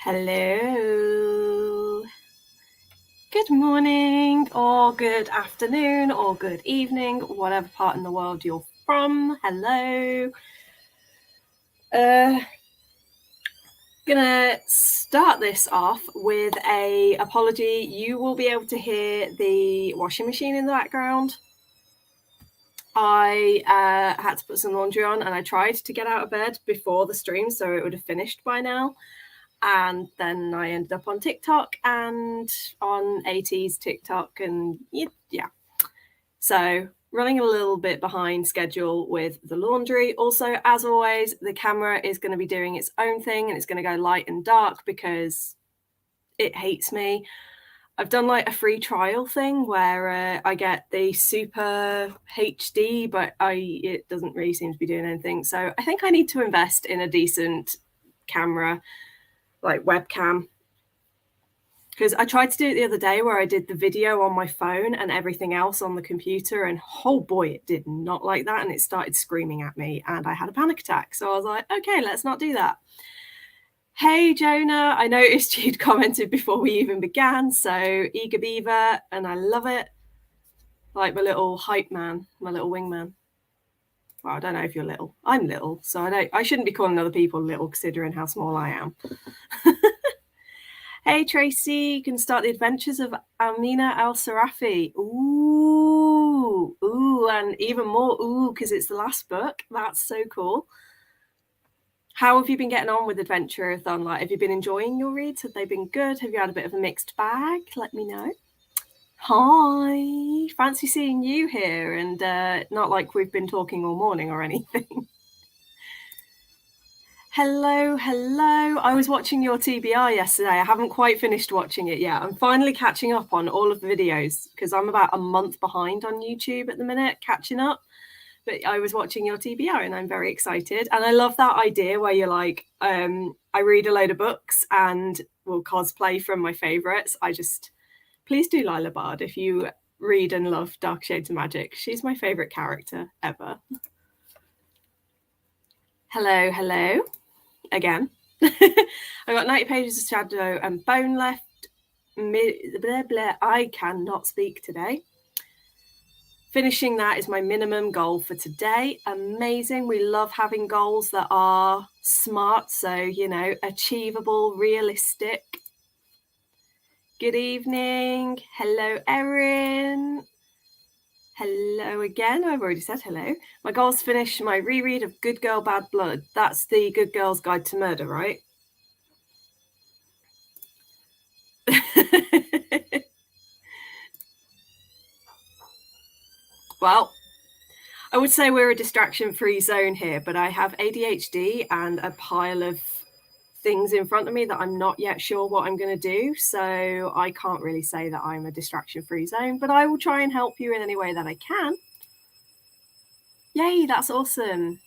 Hello. Good morning, or good afternoon, or good evening, whatever part in the world you're from. Hello. Gonna start this off with a apology. You will be able to hear the washing machine in the background. I had to put some laundry on, and I tried to get out of bed before the stream, so it would have finished by now. And then I ended up on TikTok and on AT's TikTok, and yeah. So running a little bit behind schedule with the laundry. Also, as always, the camera is going to be doing its own thing, and it's going to go light and dark because it hates me. I've done like a free trial thing where I get the super HD, but it doesn't really seem to be doing anything. So I think I need to invest in a decent camera, like webcam, because I tried to do it the other day where I did the video on my phone and everything else on the computer, and oh boy, it did not like that, and it started screaming at me and I had a panic attack. So I was like, okay, let's not do that. Hey Jonah, I noticed you'd commented before we even began, so eager beaver, and I love it. Like my little hype man, my little wingman. Well, I don't know if you're little. I'm little, so I shouldn't be calling other people little considering how small I am. Hey Tracy, you can start the adventures of Amina Al-Sarafi. Ooh, and even more ooh, because it's the last book. That's so cool. How have you been getting on with Adventurerathon? Like, have you been enjoying your reads? Have they been good? Have you had a bit of a mixed bag? Let me know. Hi, fancy seeing you here, and not like we've been talking all morning or anything. Hello. I was watching your TBR yesterday. I haven't quite finished watching it yet. I'm finally catching up on all of the videos because I'm about a month behind on YouTube at the minute, catching up. But I was watching your TBR and I'm very excited. And I love that idea where you're like, I read a load of books and will cosplay from my favorites. Please do Lila Bard if you read and love Dark Shades of Magic. She's my favorite character ever. Hello. Again. I've got 90 pages of Shadow and Bone left. I cannot speak today. Finishing that is my minimum goal for today. Amazing. We love having goals that are smart, so, achievable, realistic. Good evening. Hello, Erin. Hello again. I've already said hello. My goal is to finish my reread of Good Girl, Bad Blood. That's the Good Girl's Guide to Murder, right? Well, I would say we're a distraction-free zone here, but I have ADHD and a pile of things in front of me that I'm not yet sure what I'm going to do. So I can't really say that I'm a distraction-free zone, but I will try and help you in any way that I can. Yay, that's awesome.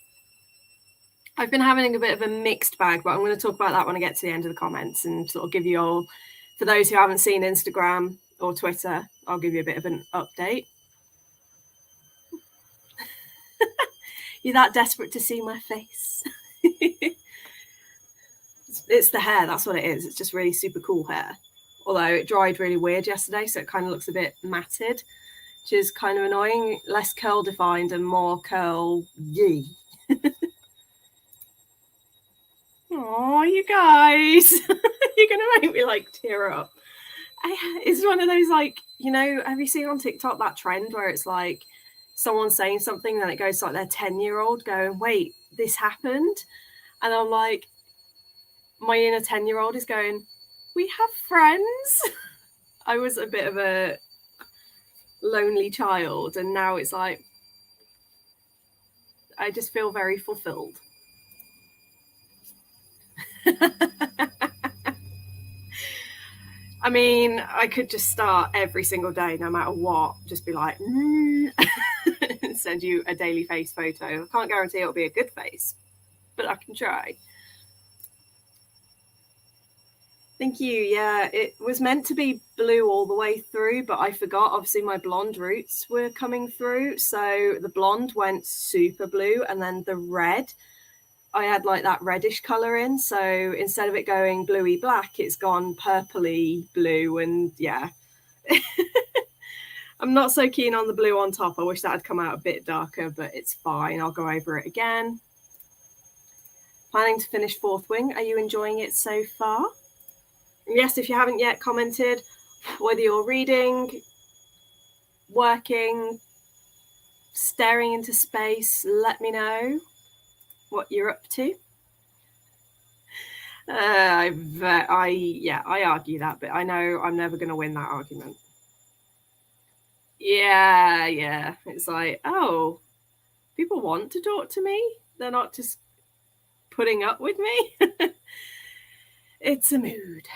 I've been having a bit of a mixed bag, but I'm going to talk about that when I get to the end of the comments and sort of give you all, for those who haven't seen Instagram or Twitter, I'll give you a bit of an update. You're that desperate to see my face. It's the hair, that's what it is. It's just really super cool hair. Although it dried really weird yesterday, so it kind of looks a bit matted, which is kind of annoying. Less curl defined and more curl-y. Oh, you guys. You're going to make me tear up. It's one of those have you seen on TikTok that trend where it's like someone saying something and then it goes to their 10-year-old going, wait, this happened? And I'm like, my inner 10-year-old is going, we have friends. I was a bit of a lonely child, and now it's like I just feel very fulfilled. I mean, I could just start every single day, no matter what, just be like, and send you a daily face photo. I can't guarantee it'll be a good face, but I can try. Thank you. Yeah, it was meant to be blue all the way through, but I forgot. Obviously, my blonde roots were coming through. So the blonde went super blue, and then the red I had like that reddish colour in, so instead of it going bluey black, it's gone purpley blue, and yeah. I'm not so keen on the blue on top. I wish that had come out a bit darker, but it's fine. I'll go over it again. Planning to finish Fourth Wing. Are you enjoying it so far? And yes, if you haven't yet commented, whether you're reading, working, staring into space, let me know what you're up to. I argue that, but I know I'm never going to win that argument. Yeah. It's like, oh, people want to talk to me. They're not just putting up with me. It's a mood.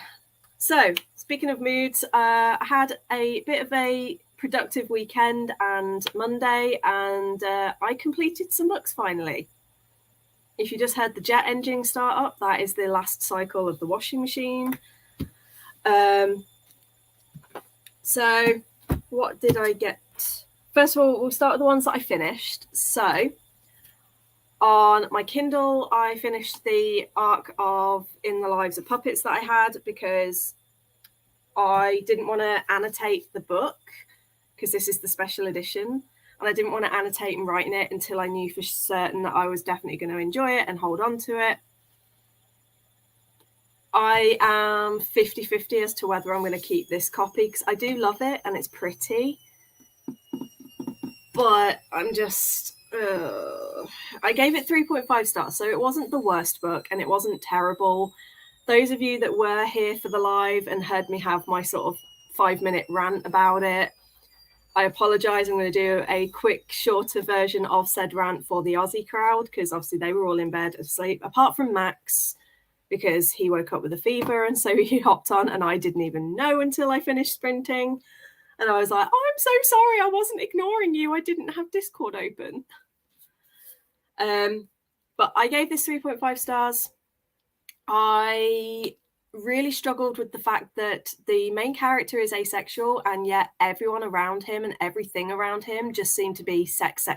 So, speaking of moods, I had a bit of a productive weekend and Monday, and I completed some books finally. If you just heard the jet engine start up, that is the last cycle of the washing machine. So what did I get? First of all, we'll start with the ones that I finished. So on my Kindle, I finished the arc of In the Lives of Puppets that I had because I didn't want to annotate the book because this is the special edition. And I didn't want to annotate and write in it until I knew for certain that I was definitely going to enjoy it and hold on to it. I am 50-50 as to whether I'm going to keep this copy because I do love it and it's pretty. But I'm just... I gave it 3.5 stars, so it wasn't the worst book and it wasn't terrible. Those of you that were here for the live and heard me have my sort of 5-minute rant about it, I apologise. I'm going to do a quick, shorter version of said rant for the Aussie crowd because obviously they were all in bed asleep, apart from Max, because he woke up with a fever and so he hopped on and I didn't even know until I finished sprinting. And I was like, oh, I'm so sorry. I wasn't ignoring you. I didn't have Discord open. But I gave this 3.5 stars. I really struggled with the fact that the main character is asexual and yet everyone around him and everything around him just seemed to be sex.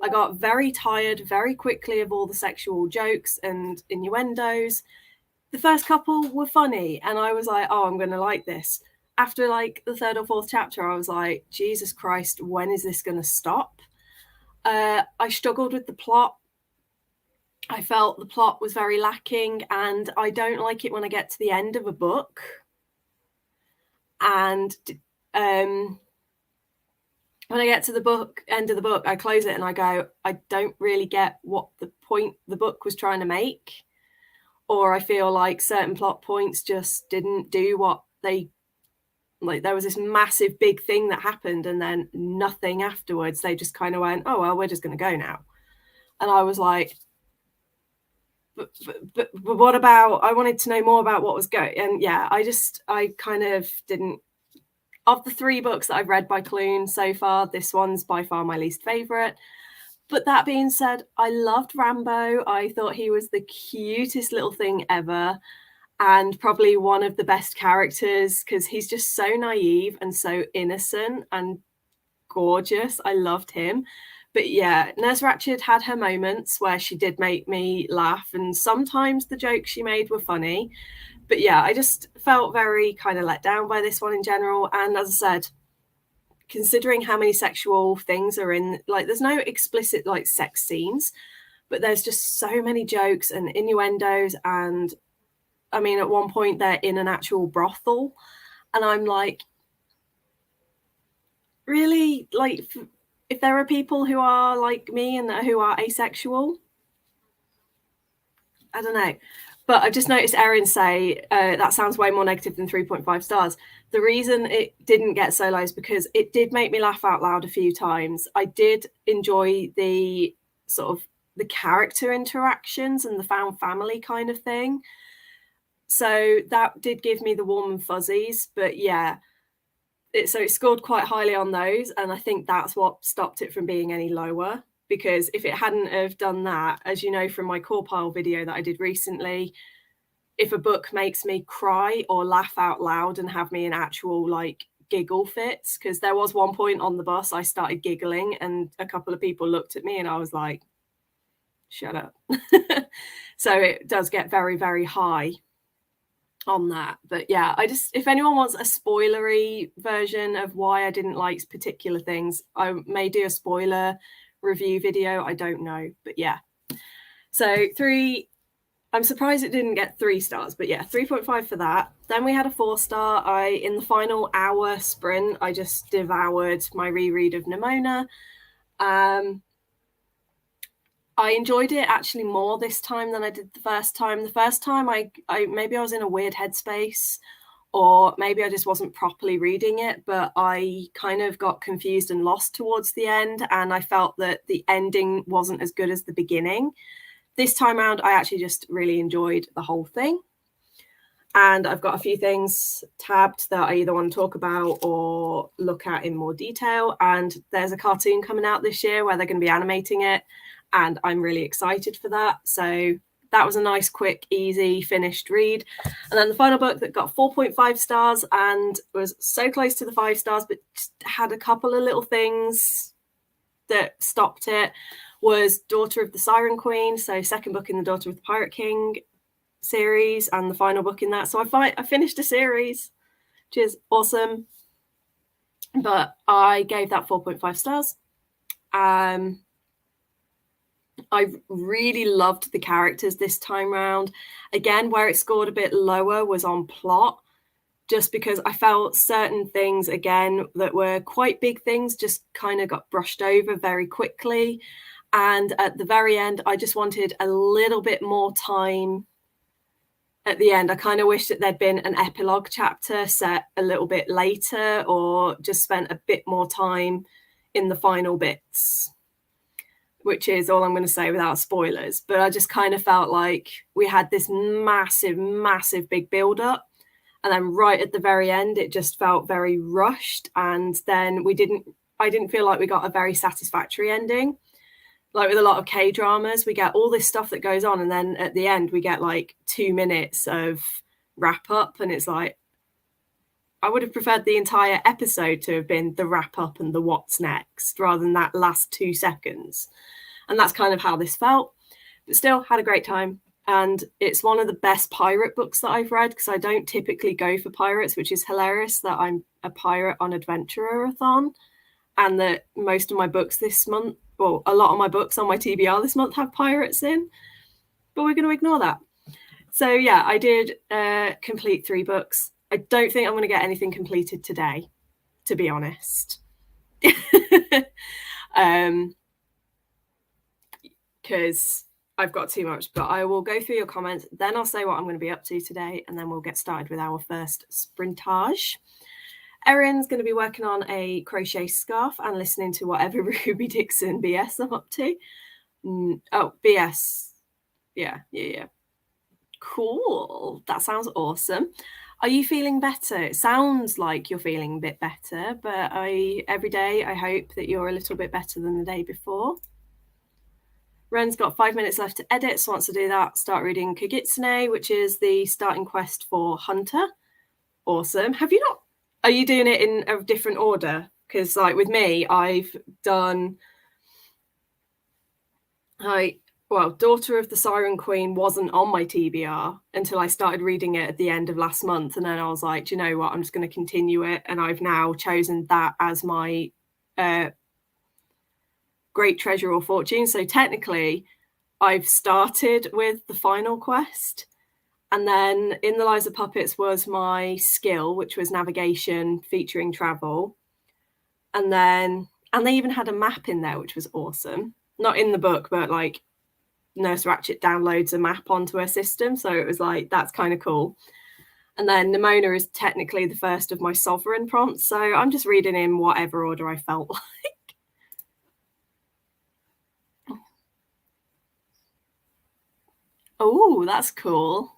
I got very tired very quickly of all the sexual jokes and innuendos. The first couple were funny and I was like, oh, I'm going to like this. After like the third or fourth chapter, I was like, Jesus Christ, when is this going to stop? I struggled with the plot. I felt the plot was very lacking and I don't like it when I get to the end of a book and when I get to the end of the book, I close it and I go, I don't really get what the point the book was trying to make, or I feel like certain plot points just didn't do what they like. There was this massive big thing that happened and then nothing afterwards. They just kind of went, oh well, we're just going to go now. And I was like, but what about, I wanted to know more about what was going. And yeah, I kind of didn't. Of the 3 books that I've read by Clune so far, this one's by far my least favourite. But that being said, I loved Rambo. I thought he was the cutest little thing ever and probably one of the best characters because he's just so naive and so innocent and gorgeous. I loved him. But yeah, Nurse Ratched had her moments where she did make me laugh and sometimes the jokes she made were funny. But yeah, I just felt very kind of let down by this one in general. And as I said, considering how many sexual things are in, like there's no explicit like sex scenes, but there's just so many jokes and innuendos. And I mean, at one point they're in an actual brothel. And I'm like, really? Like, if there are people who are like me and who are asexual, I don't know. But I've just noticed Erin say that sounds way more negative than 3.5 stars. The reason it didn't get so low is because it did make me laugh out loud a few times. I did enjoy the sort of the character interactions and the found family kind of thing. So that did give me the warm and fuzzies. But yeah, it scored quite highly on those. And I think that's what stopped it from being any lower. Because if it hadn't have done that, as you know from my core pile video that I did recently, if a book makes me cry or laugh out loud and have me in actual like giggle fits, because there was one point on the bus I started giggling and a couple of people looked at me and I was like, shut up. So it does get very, very high on that. But yeah, if anyone wants a spoilery version of why I didn't like particular things, I may do a spoiler review video. I don't know, but yeah. So 3, I'm surprised it didn't get 3 stars, but yeah, 3.5 for that. Then we had a 4-star. In the final hour sprint, I just devoured my reread of Nimona. I enjoyed it actually more this time than I did the first time. The first time, I maybe I was in a weird headspace, or maybe I just wasn't properly reading it, but I kind of got confused and lost towards the end, and I felt that the ending wasn't as good as the beginning. This time around, I actually just really enjoyed the whole thing. And I've got a few things tabbed that I either want to talk about or look at in more detail. And there's a cartoon coming out this year where they're going to be animating it, and I'm really excited for that. So that was a nice, quick, easy, finished read. And then the final book that got 4.5 stars and was so close to the 5 stars, but had a couple of little things that stopped it, was Daughter of the Siren Queen. So second book in the Daughter of the Pirate King series, and the final book in that. So I finished a series, which is awesome. But I gave that 4.5 stars. I really loved the characters this time round. Again, where it scored a bit lower was on plot, just because I felt certain things, again, that were quite big things just kind of got brushed over very quickly. And at the very end, I just wanted a little bit more time at the end. I kind of wish that there'd been an epilogue chapter set a little bit later, or just spent a bit more time in the final bits, which is all I'm going to say without spoilers. But I just kind of felt like we had this massive, massive big build up, and then right at the very end, it just felt very rushed. And then I didn't feel like we got a very satisfactory ending. Like with a lot of K-dramas, we get all this stuff that goes on, and then at the end, we get like 2 minutes of wrap up. And it's like, I would have preferred the entire episode to have been the wrap up and the what's next, rather than that last 2 seconds. And that's kind of how this felt. But still, had a great time. And it's one of the best pirate books that I've read, because I don't typically go for pirates, which is hilarious that I'm a pirate on Adventurerathon, and that most of my books this month, well, a lot of my books on my TBR this month have pirates in. But we're going to ignore that. So yeah, I did complete 3 books. I don't think I'm going to get anything completed today, to be honest. Because I've got too much, but I will go through your comments. Then I'll say what I'm going to be up to today, and then we'll get started with our first sprintage. Erin's going to be working on a crochet scarf and listening to whatever Ruby Dixon BS I'm up to. Oh, BS. Yeah. Cool. That sounds awesome. Are you feeling better? It sounds like you're feeling a bit better, but every day I hope that you're a little bit better than the day before. Ren's got 5 minutes left to edit, so wants to do that. Start reading Kagitsune, which is the starting quest for Hunter. Awesome. Are you doing it in a different order? Because like with me, I've done Daughter of the Siren Queen wasn't on my TBR until I started reading it at the end of last month. And then I was like, do you know what? I'm just going to continue it. And I've now chosen that as my Great Treasure or Fortune. So technically, I've started with the final quest. And then In the Lives of Puppets was my skill, which was navigation featuring travel. And they even had a map in there, which was awesome. Not in the book, but like Nurse Ratched downloads a map onto her system. So it was like, that's kind of cool. And then Nimona is technically the first of my sovereign prompts. So I'm just reading in whatever order I felt like. Oh, that's cool.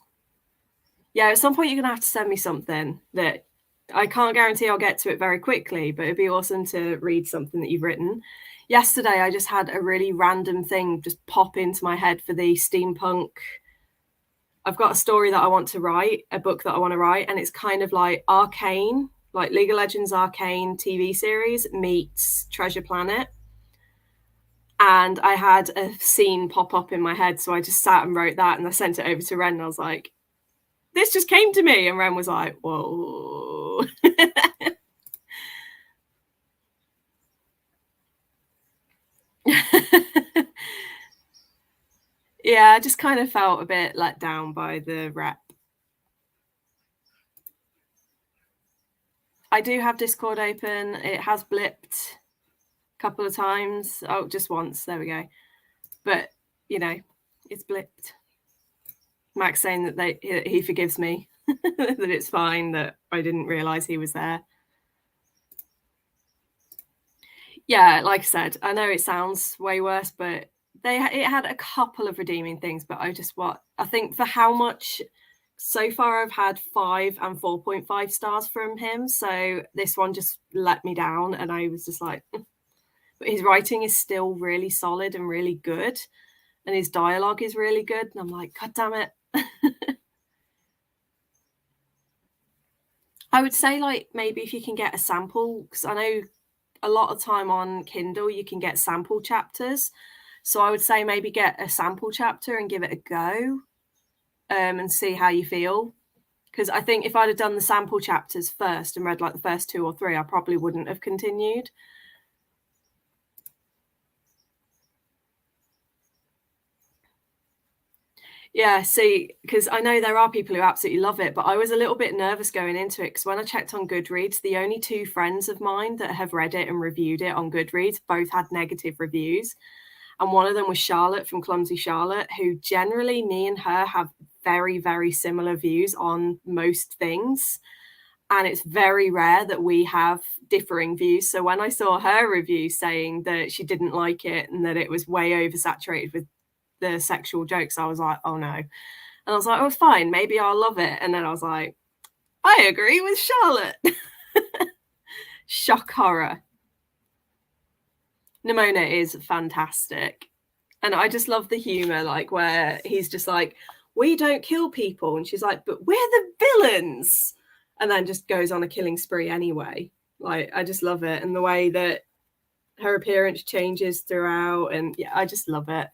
Yeah, at some point you're going to have to send me something that I can't guarantee I'll get to it very quickly, but it'd be awesome to read something that you've written. Yesterday, I just had a really random thing just pop into my head for the steampunk. I've got a story that I want to write, a book that I want to write, and it's kind of like Arcane, like League of Legends Arcane TV series meets Treasure Planet. And I had a scene pop up in my head, so I just sat and wrote that, and I sent it over to Ren, and I was like, this just came to me. And Ren was like, whoa. Yeah, I just kind of felt a bit let down by the rep. I do have Discord open. It has blipped a couple of times. Oh, just once. There we go. But, you know, it's blipped. Max saying that he forgives me, that it's fine, that I didn't realise he was there. Yeah, like I said, I know it sounds way worse, but it had a couple of redeeming things, but I think for how much so far I've had 5 and 4.5 stars from him, so this one just let me down, and I was just like, but his writing is still really solid and really good, and his dialogue is really good, and I'm like, god damn it. I would say, like, maybe if you can get a sample, because I know a lot of time on Kindle you can get sample chapters, so I would say maybe get a sample chapter and give it a go, and see how you feel. Because I think if I'd have done the sample chapters first and read like the first 2 or 3, I probably wouldn't have continued. Yeah, see, because I know there are people who absolutely love it, but I was a little bit nervous going into it, because when I checked on Goodreads, the only 2 friends of mine that have read it and reviewed it on Goodreads both had negative reviews. And one of them was Charlotte from Clumsy Charlotte, who generally, me and her have very, very similar views on most things. And it's very rare that we have differing views. So when I saw her review saying that she didn't like it and that it was way oversaturated with the sexual jokes, I was like, oh no. And I was like, oh, fine, maybe I'll love it. And then I was like, I agree with Charlotte. Shock horror. Nimona is fantastic. And I just love the humor, like where he's just like, we don't kill people. And she's like, but we're the villains. And then just goes on a killing spree anyway. Like, I just love it. And the way that her appearance changes throughout. And yeah, I just love it.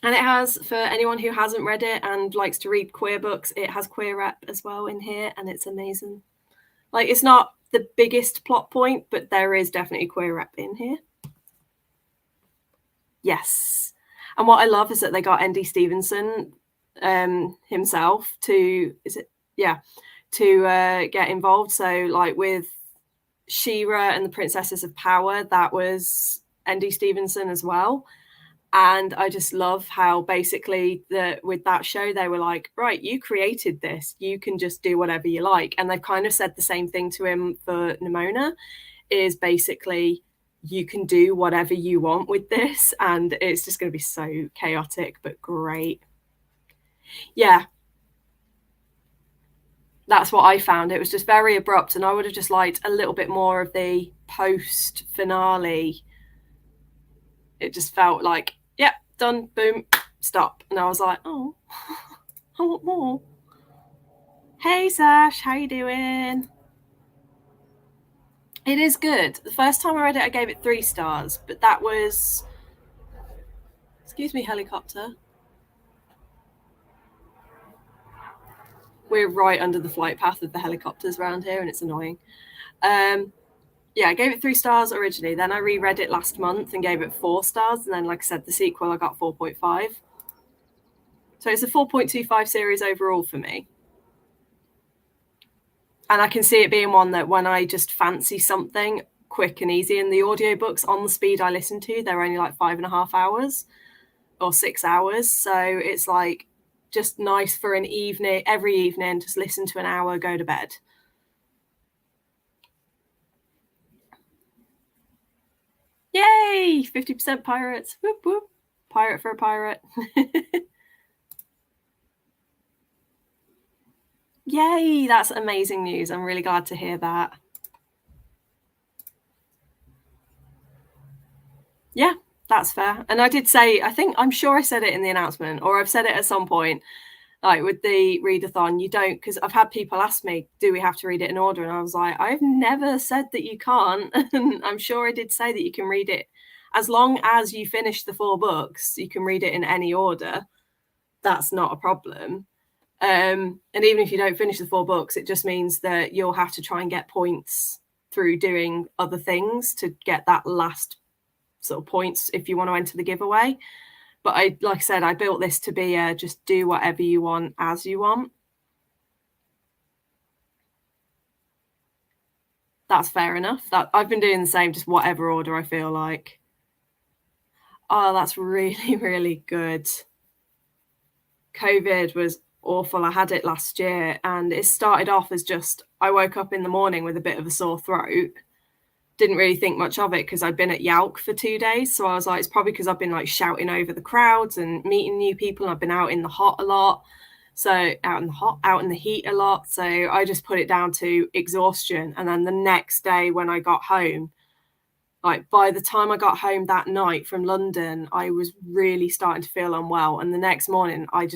And it has, for anyone who hasn't read it and likes to read queer books, it has queer rep as well in here, and it's amazing. Like, it's not the biggest plot point, but there is definitely queer rep in here. Yes. And what I love is that they got N.D. Stevenson himself to get involved. So, like, with She-Ra and the Princesses of Power, that was N.D. Stevenson as well. And I just love how basically with that show, they were like, right, you created this. You can just do whatever you like. And they've kind of said the same thing to him for Nimona, is basically, you can do whatever you want with this. And it's just going to be so chaotic, but great. Yeah. That's what I found. It was just very abrupt. And I would have just liked a little bit more of the post finale. It just felt like, yep, done, boom, stop. And I was like, oh, I want more. Hey Sash, how you doing? It is good. The first time I read it, I gave it 3 stars, but that was, excuse me, helicopter. We're right under the flight path of the helicopters around here, and it's annoying. Yeah, I gave it 3 stars originally. Then I reread it last month and gave it 4 stars. And then, like I said, the sequel, I got 4.5. So it's a 4.25 series overall for me. And I can see it being one that when I just fancy something quick and easy, and the audiobooks on the speed I listen to, they're only like 5.5 hours or 6 hours. So it's like just nice for an evening, every evening, just listen to an hour, go to bed. Yay! 50% pirates. Whoop, whoop. Pirate for a pirate. Yay! That's amazing news. I'm really glad to hear that. Yeah, that's fair. And I did say, I'm sure I said it in the announcement, or I've said it at some point. Like with the readathon, you don't, because I've had people ask me, do we have to read it in order? And I was like, I've never said that you can't. And I'm sure I did say that you can read it as long as you finish the 4 books, you can read it in any order. That's not a problem. And even if you don't finish the 4 books, it just means that you'll have to try and get points through doing other things to get that last sort of points if you want to enter the giveaway. But like I said, I built this to be just do whatever you want as you want. That's fair enough. That I've been doing the same, just whatever order I feel like. Oh, that's really, really good. COVID was awful. I had it last year, and it started off as just I woke up in the morning with a bit of a sore throat. Didn't really think much of it because I'd been at Yalk for 2 days. So I was like, it's probably because I've been like shouting over the crowds and meeting new people. And I've been out in the hot a lot. So out in the heat a lot. So I just put it down to exhaustion. And then the next day when I got home, like by the time I got home that night from London, I was really starting to feel unwell. And the next morning, I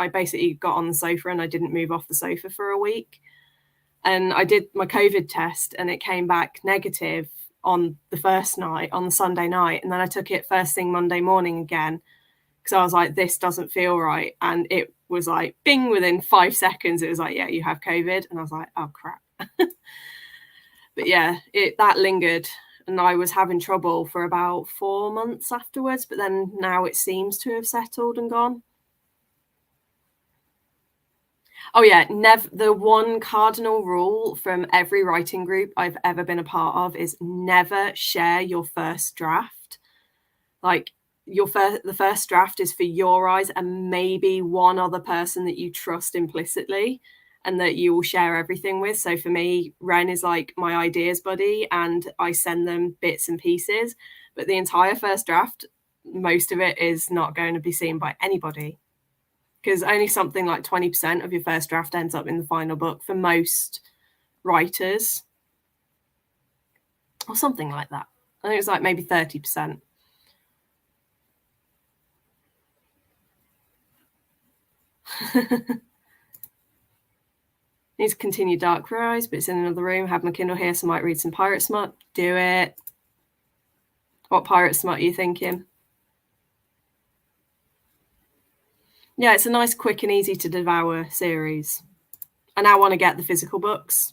basically got on the sofa and I didn't move off the sofa for a week. And I did my COVID test and it came back negative on the first night, on the Sunday night. And then I took it first thing Monday morning again, because I was like, this doesn't feel right. And it was like, bing, within 5 seconds, it was like, yeah, you have COVID. And I was like, oh, crap. But yeah, that lingered. And I was having trouble for about 4 months afterwards. But then now it seems to have settled and gone. Oh yeah, the one cardinal rule from every writing group I've ever been a part of is never share your first draft. Like the first draft is for your eyes and maybe one other person that you trust implicitly and that you will share everything with. So for me, Ren is like my ideas buddy and I send them bits and pieces, but the entire first draft, most of it is not going to be seen by anybody, because only something like 20% of your first draft ends up in the final book for most writers, or something like that. I think it's like maybe 30%. Need to continue Dark Rise, but it's in another room. Have my Kindle here, so I might read some pirate smut. Do it. What pirate smut are you thinking? Yeah, it's a nice, quick and easy to devour series. I now want to get the physical books,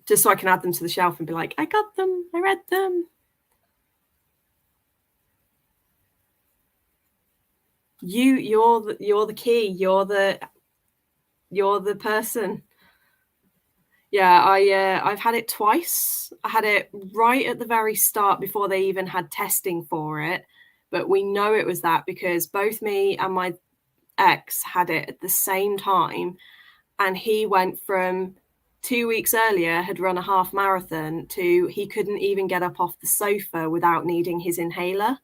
just so I can add them to the shelf and be like, I got them, I read them. You're the key. You're the person. Yeah, I've had it twice. I had it right at the very start before they even had testing for it. But we know it was that because both me and my ex had it at the same time. And he went from 2 weeks earlier, had run a half marathon, to he couldn't even get up off the sofa without needing his inhaler.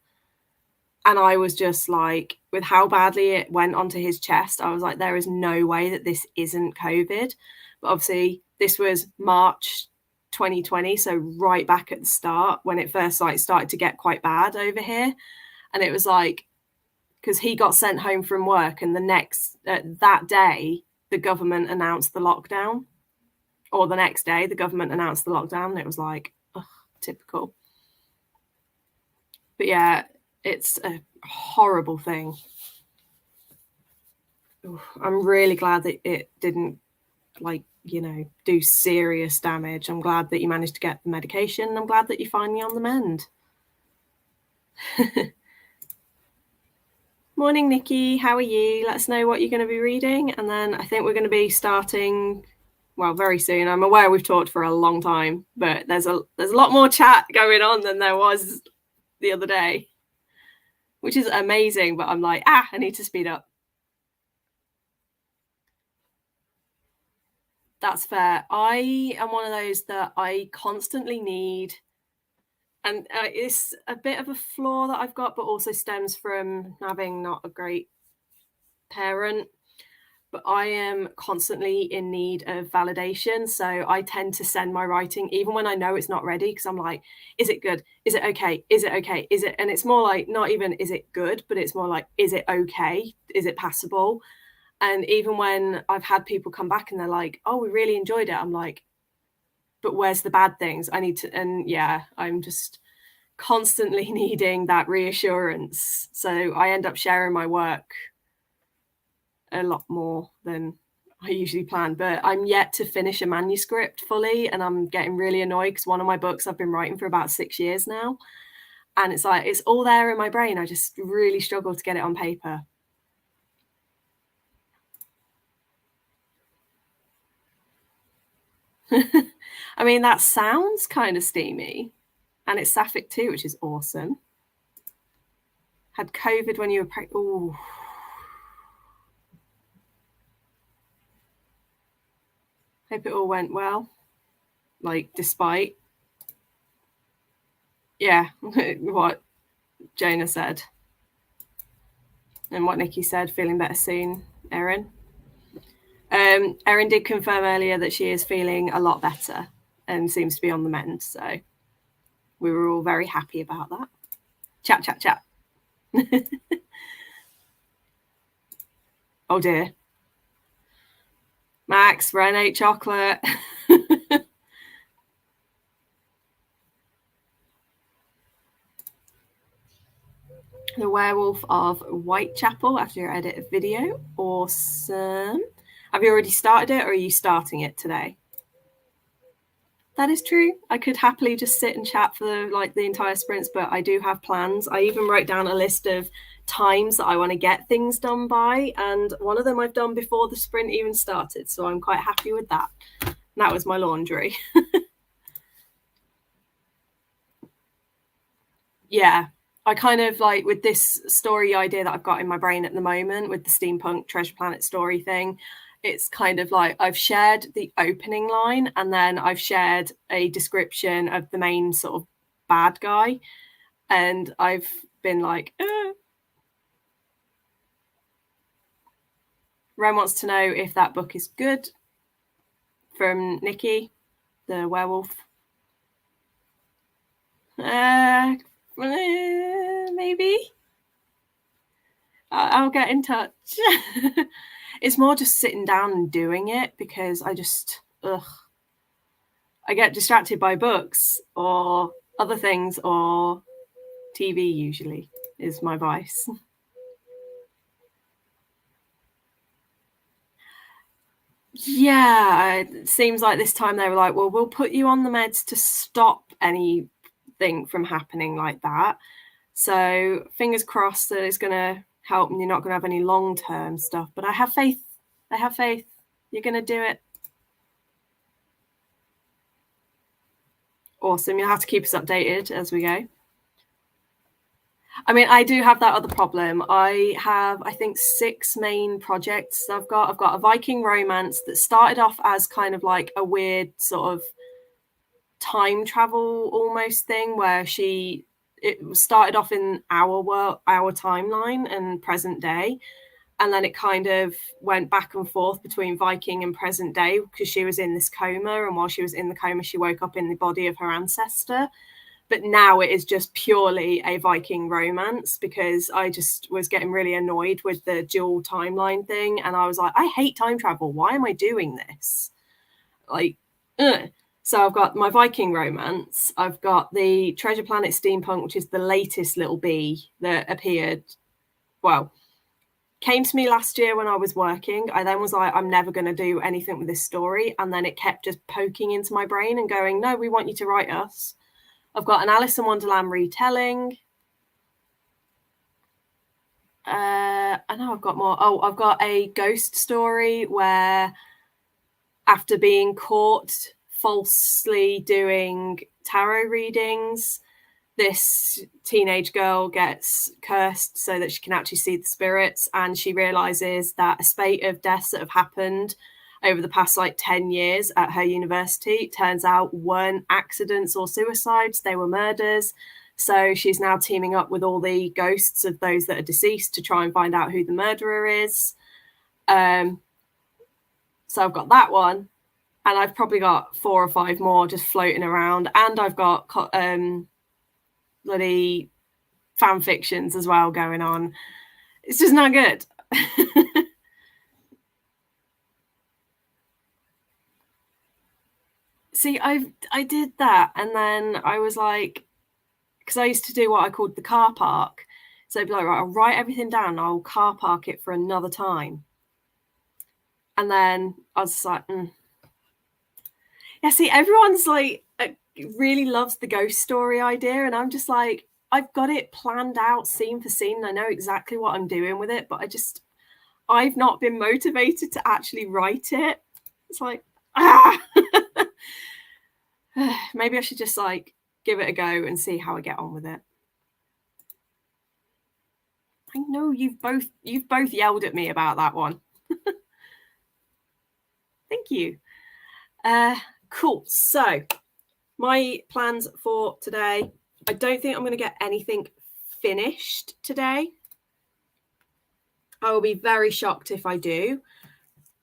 And I was just like, with how badly it went onto his chest, I was like, there is no way that this isn't COVID. But obviously, this was March 2020, so right back at the start when it first started to get quite bad over here. And it was like, because he got sent home from work, and that day, the government announced the lockdown. Or the next day, the government announced the lockdown. And it was like, ugh, typical. But yeah, it's a horrible thing. I'm really glad that it didn't, do serious damage. I'm glad that you managed to get the medication. I'm glad that you're finally on the mend. Morning, Nikki. How are you? Let us know what you're going to be reading. And then I think we're going to be starting, well, very soon. I'm aware we've talked for a long time, but there's a lot more chat going on than there was the other day, which is amazing. But I'm like, I need to speed up. That's fair. I am one of those that I constantly need, and it's a bit of a flaw that I've got, but also stems from having not a great parent. But I am constantly in need of validation. So I tend to send my writing, even when I know it's not ready, because I'm like, is it good? Is it okay? Is it okay? Is it? And it's more like, not even, is it good? But it's more like, is it okay? Is it passable? And even when I've had people come back and they're like, oh, we really enjoyed it, I'm like, but where's the bad things? I need to, and yeah, I'm just constantly needing that reassurance. So I end up sharing my work a lot more than I usually plan, but I'm yet to finish a manuscript fully, and I'm getting really annoyed because one of my books I've been writing for about 6 years now, and it's like it's all there in my brain. I just really struggle to get it on paper. I mean, that sounds kind of steamy, and it's sapphic too, which is awesome. Had COVID when you were pregnant. Oh, hope it all went well. Like, despite, yeah, what Jonah said and what Nikki said, feeling better soon, Erin. Erin did confirm earlier that she is feeling a lot better and seems to be on the mend. So we were all very happy about that. Chat, chat, chat. Oh dear. Max, Ren ate chocolate. The Werewolf of Whitechapel after your edit of video. Awesome. Have you already started it or are you starting it today? That is true. I could happily just sit and chat for like the entire sprints, but I do have plans. I even wrote down a list of times that I want to get things done by, and one of them I've done before the sprint even started, so I'm quite happy with that. And that was my laundry. Yeah, I kind of like with this story idea that I've got in my brain at the moment with the steampunk treasure planet story thing, it's kind of like I've shared the opening line and then I've shared a description of the main sort of bad guy, and I've been like, Ren wants to know if that book is good from Nikki, the werewolf. Maybe I'll get in touch. It's more just sitting down and doing it because I just I get distracted by books or other things or TV. Usually is my vice. Yeah, it seems like this time they were like, well, we'll put you on the meds to stop anything from happening like that. So fingers crossed that it's going to help and you're not going to have any long-term stuff. But I have faith. I have faith. You're going to do it. Awesome. You'll have to keep us updated as we go. I mean, I do have that other problem. I have, I think, 6 main projects I've got. I've got a Viking romance that started off as kind of like a weird sort of time travel almost thing where it started off in our world, our timeline and present day. And then it kind of went back and forth between Viking and present day because she was in this coma. And while she was in the coma, she woke up in the body of her ancestor. But now it is just purely a Viking romance because I just was getting really annoyed with the dual timeline thing. And I was like, I hate time travel. Why am I doing this? Like, ugh. So I've got my Viking romance. I've got the Treasure Planet Steampunk, which is the latest little bee that appeared. Well, came to me last year when I was working. I then was like, I'm never going to do anything with this story. And then it kept just poking into my brain and going, no, we want you to write us. I've got an Alice in Wonderland retelling. I know I've got more. Oh, I've got a ghost story where after being caught falsely doing tarot readings, this teenage girl gets cursed so that she can actually see the spirits, and she realizes that a spate of deaths that have happened over the past like 10 years at her university turns out weren't accidents or suicides, they were murders. So she's now teaming up with all the ghosts of those that are deceased to try and find out who the murderer is. So I've got that one, and I've probably got 4 or 5 more just floating around, and I've got bloody fan fictions as well going on. It's just not good. See, I did that, and then I was like, because I used to do what I called the car park. So I'd be like, right, I'll write everything down, and I'll car park it for another time. And then I was like, yeah, see, everyone's like really loves the ghost story idea, and I'm just like, I've got it planned out scene for scene. I know exactly what I'm doing with it, but I've not been motivated to actually write it. It's like, maybe I should just like give it a go and see how I get on with it. I know you've both yelled at me about that one. Thank you. Cool. So my plans for today, I don't think I'm going to get anything finished today. I will be very shocked if I do.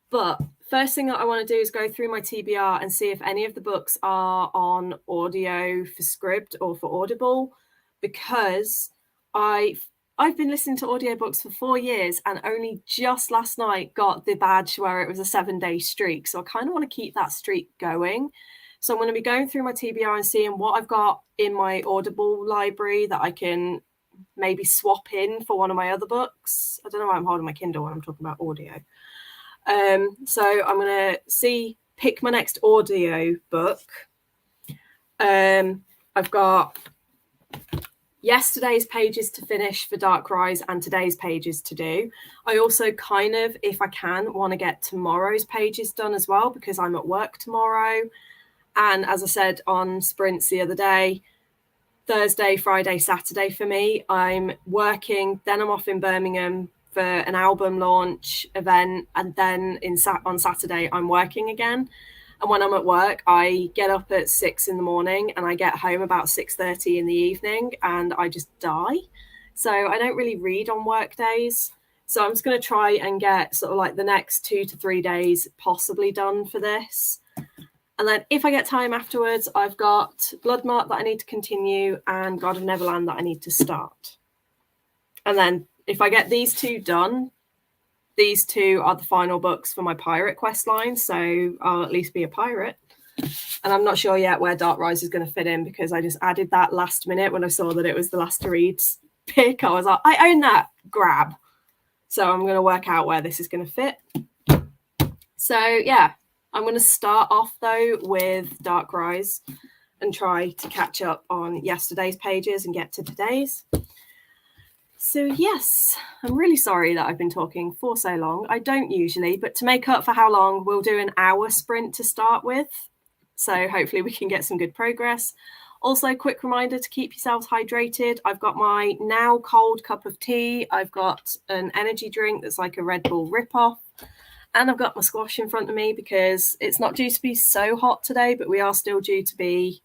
But first thing that I want to do is go through my TBR and see if any of the books are on audio for Scribd or for Audible, because I've been listening to audiobooks for 4 years and only just last night got the badge where it was a 7-day streak. So I kind of want to keep that streak going. So I'm going to be going through my TBR and seeing what I've got in my Audible library that I can maybe swap in for one of my other books. I don't know why I'm holding my Kindle when I'm talking about audio. So I'm going to pick my next audio book. I've got yesterday's pages to finish for Dark Rise and today's pages to do. I also kind of, if I can, want to get tomorrow's pages done as well, because I'm at work tomorrow. And as I said on Sprints the other day, Thursday, Friday, Saturday for me, I'm working, then I'm off in Birmingham for an album launch event, and then on Saturday I'm working again. And when I'm at work, I get up at 6 in the morning and I get home about 6:30 in the evening, and I just die. So I don't really read on work days. So I'm just going to try and get sort of like the next 2 to 3 days possibly done for this. And then if I get time afterwards, I've got Bloodmark that I need to continue and God of Neverland that I need to start. And then if I get these two done, these two are the final books for my pirate quest line. So I'll at least be a pirate. And I'm not sure yet where Dark Rise is going to fit in, because I just added that last minute when I saw that it was the last to read pick. I was like, I own that, grab. So I'm going to work out where this is going to fit. So yeah. I'm going to start off, though, with Dark Rise and try to catch up on yesterday's pages and get to today's. So, yes, I'm really sorry that I've been talking for so long. I don't usually, but to make up for how long, we'll do an hour sprint to start with. So hopefully we can get some good progress. Also, quick reminder to keep yourselves hydrated. I've got my now cold cup of tea. I've got an energy drink that's like a Red Bull ripoff. And I've got my squash in front of me, because it's not due to be so hot today, but we are still due to be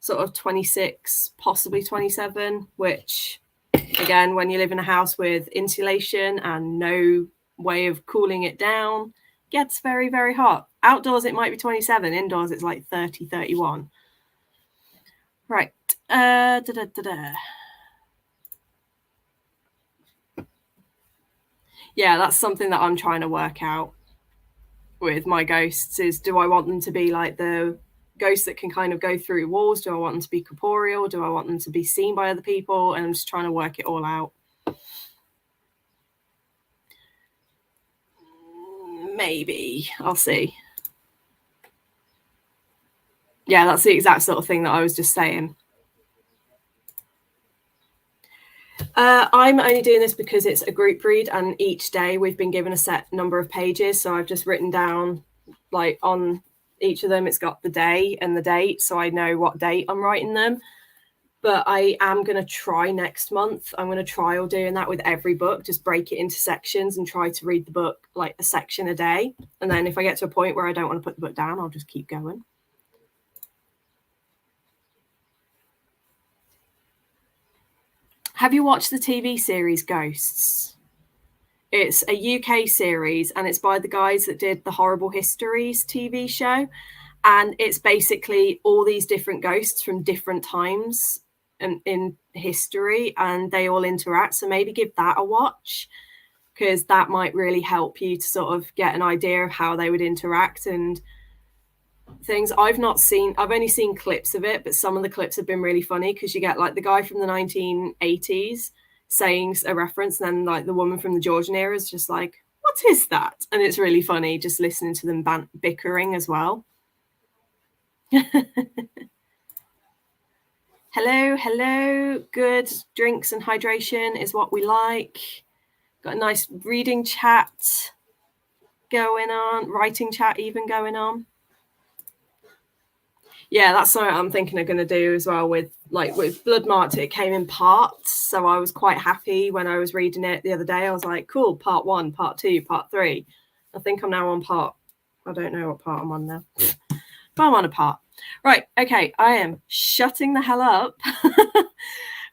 sort of 26, possibly 27, which, again, when you live in a house with insulation and no way of cooling it down, gets very, very hot. Outdoors, it might be 27. Indoors, it's like 30, 31. Right. Yeah, that's something that I'm trying to work out with my ghosts, is do I want them to be like the ghosts that can kind of go through walls? Do I want them to be corporeal? Do I want them to be seen by other people? And I'm just trying to work it all out. Maybe. I'll see. Yeah, that's the exact sort of thing that I was just saying. I'm only doing this because it's a group read, and each day we've been given a set number of pages. So I've just written down, like, on each of them, it's got the day and the date, so I know what date I'm writing them. But I am going to try next month. I'm going to trial doing that with every book, just break it into sections and try to read the book like a section a day. And then if I get to a point where I don't want to put the book down, I'll just keep going. Have you watched the TV series Ghosts? It's a UK series, and it's by the guys that did the Horrible Histories TV show. And it's basically all these different ghosts from different times in history, and they all interact. So maybe give that a watch, because that might really help you to sort of get an idea of how they would interact. And things. I've only seen clips of it, but some of the clips have been really funny because you get like the guy from the 1980s saying a reference, and then like the woman from the Georgian era is just like, what is that? And it's really funny just listening to them bickering as well. Hello. Good drinks and hydration is what we like. Got a nice reading chat going on, writing chat even going on. Yeah, that's something I'm thinking of going to do as well with Blood Marked. It came in parts, so I was quite happy when I was reading it the other day. I was like, cool, part 1, part 2, part 3. I think I'm now on I don't know what part I'm on now, but I'm on a part. Right, okay, I am shutting the hell up.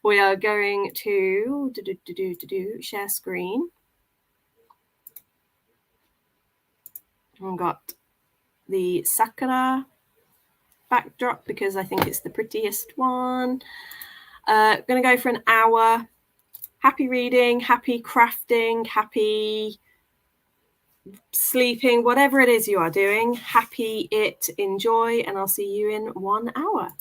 We are going to share screen. I've got the Sakura backdrop because I think it's the prettiest one. Going to go for an hour. Happy reading, happy crafting, happy sleeping, whatever it is you are doing. Happy it, enjoy, and I'll see you in 1 hour.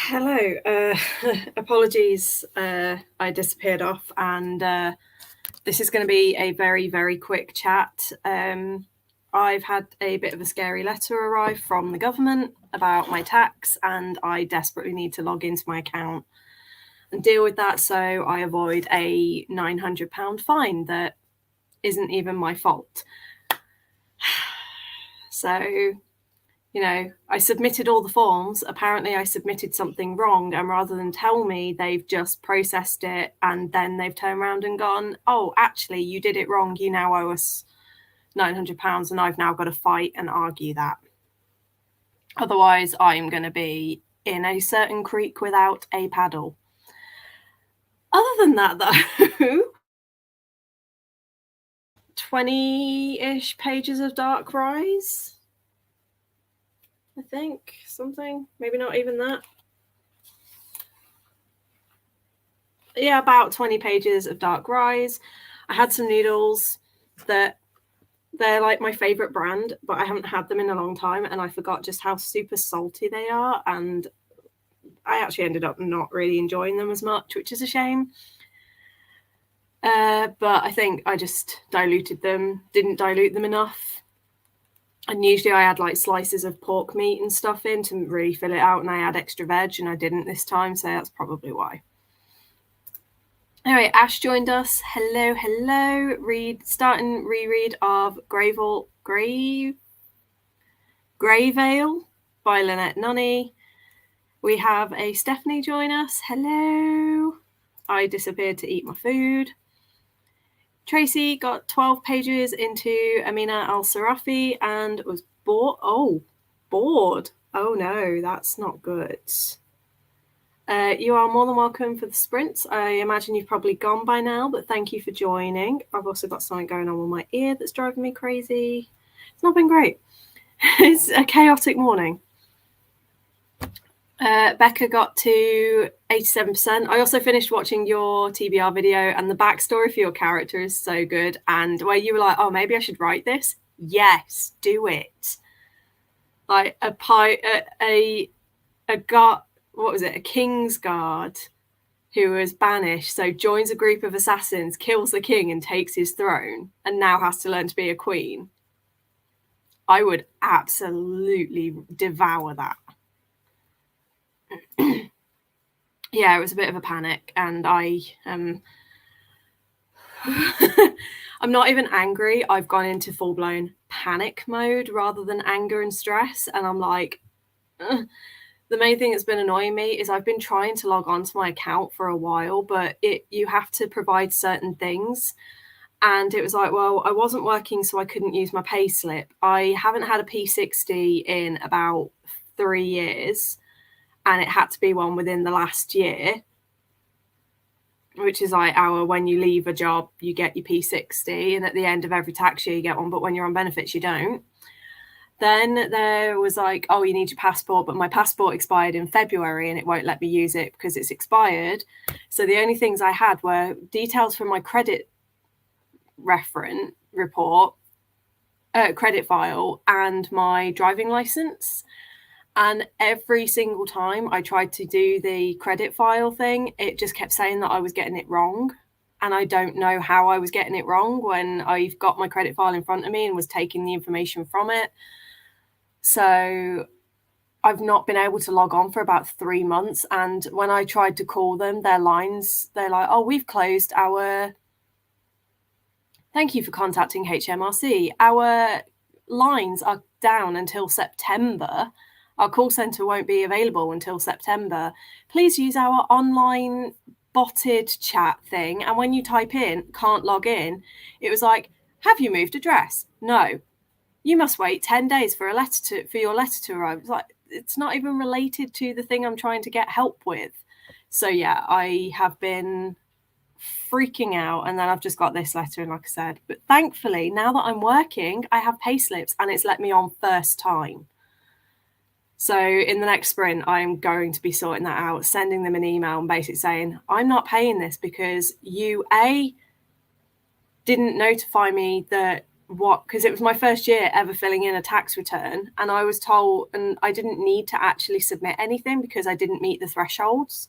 Hello. Apologies, I disappeared off, and this is going to be a very, very quick chat. I've had a bit of a scary letter arrive from the government about my tax, and I desperately need to log into my account and deal with that so I avoid a £900 fine that isn't even my fault. So, I submitted all the forms. Apparently I submitted something wrong, and rather than tell me, they've just processed it, and then they've turned around and gone, oh, actually, you did it wrong. You now owe us £900, and I've now got to fight and argue that. Otherwise, I'm going to be in a certain creek without a paddle. Other than that, though, 20-ish pages of Dark Rise, I think, something, maybe not even that. Yeah, about 20 pages of Dark Rise. I had some noodles that they're like my favorite brand, but I haven't had them in a long time, and I forgot just how super salty they are, and I actually ended up not really enjoying them as much, which is a shame. But I think I just didn't dilute them enough. And usually I add like slices of pork meat and stuff in to really fill it out, and I add extra veg, and I didn't this time, so that's probably why. Anyway, Ash joined us. Hello. Starting reread of Greyvale by Lynette Nunny. We have a Stephanie join us. Hello. I disappeared to eat my food. Tracy got 12 pages into Amina al-Sarafi and was bored. Oh no, that's not good. You are more than welcome for the sprints. I imagine you've probably gone by now, but thank you for joining. I've also got something going on with my ear that's driving me crazy. It's not been great. It's a chaotic morning. Becca got to 87%. I also finished watching your TBR video, and the backstory for your character is so good. And where you were like, oh, maybe I should write this. Yes, do it. Like a King's Guard who was banished, so joins a group of assassins, kills the king and takes his throne, and now has to learn to be a queen. I would absolutely devour that. Yeah, it was a bit of a panic, and I'm not even angry. I've gone into full-blown panic mode rather than anger and stress, and I'm like, ugh. The main thing that's been annoying me is I've been trying to log on to my account for a while, but you have to provide certain things. And it was like, well, I wasn't working, so I couldn't use my pay slip. I haven't had a P60 in about 3 years, and it had to be one within the last year, which is like when you leave a job, you get your P60, and at the end of every tax year you get one, but when you're on benefits, you don't. Then there was like, oh, you need your passport, but my passport expired in February and it won't let me use it because it's expired. So the only things I had were details from my credit credit file, and my driving license. And every single time I tried to do the credit file thing, it just kept saying that I was getting it wrong. And I don't know how I was getting it wrong when I've got my credit file in front of me and was taking the information from it. So I've not been able to log on for about 3 months. And when I tried to call them, they're like, oh, we've closed thank you for contacting HMRC. Our lines are down until September. Our call centre won't be available until September. Please use our online botted chat thing. And when you type in, can't log in, it was like, have you moved address? No. You must wait 10 days for your letter to arrive. It's like, it's not even related to the thing I'm trying to get help with. So yeah, I have been freaking out, and then I've just got this letter, and like I said, but thankfully now that I'm working, I have pay slips, and it's let me on first time. So in the next sprint, I'm going to be sorting that out, sending them an email and basically saying, I'm not paying this because you, A, didn't notify me that because it was my first year ever filling in a tax return, and I was told, and I didn't need to actually submit anything because I didn't meet the thresholds.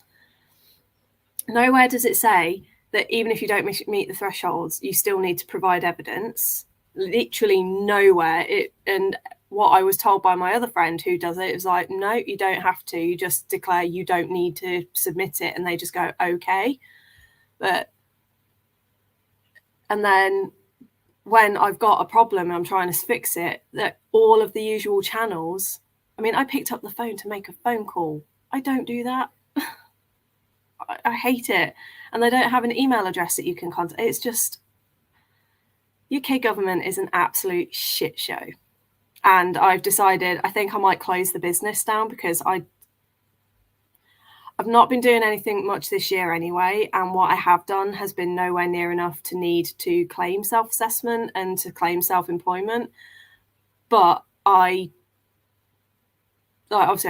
Nowhere does it say that even if you don't meet the thresholds, you still need to provide evidence. Literally nowhere. And what I was told by my other friend who does it was like, no, you don't have to. You just declare you don't need to submit it, and they just go, okay. And then when I've got a problem and I'm trying to fix it, that all of the usual channels, I mean, I picked up the phone to make a phone call. I don't do that. I hate it. And they don't have an email address that you can contact. It's just, UK government is an absolute shit show. And I've decided, I think I might close the business down because I've not been doing anything much this year anyway. And what I have done has been nowhere near enough to need to claim self-assessment and to claim self-employment. But obviously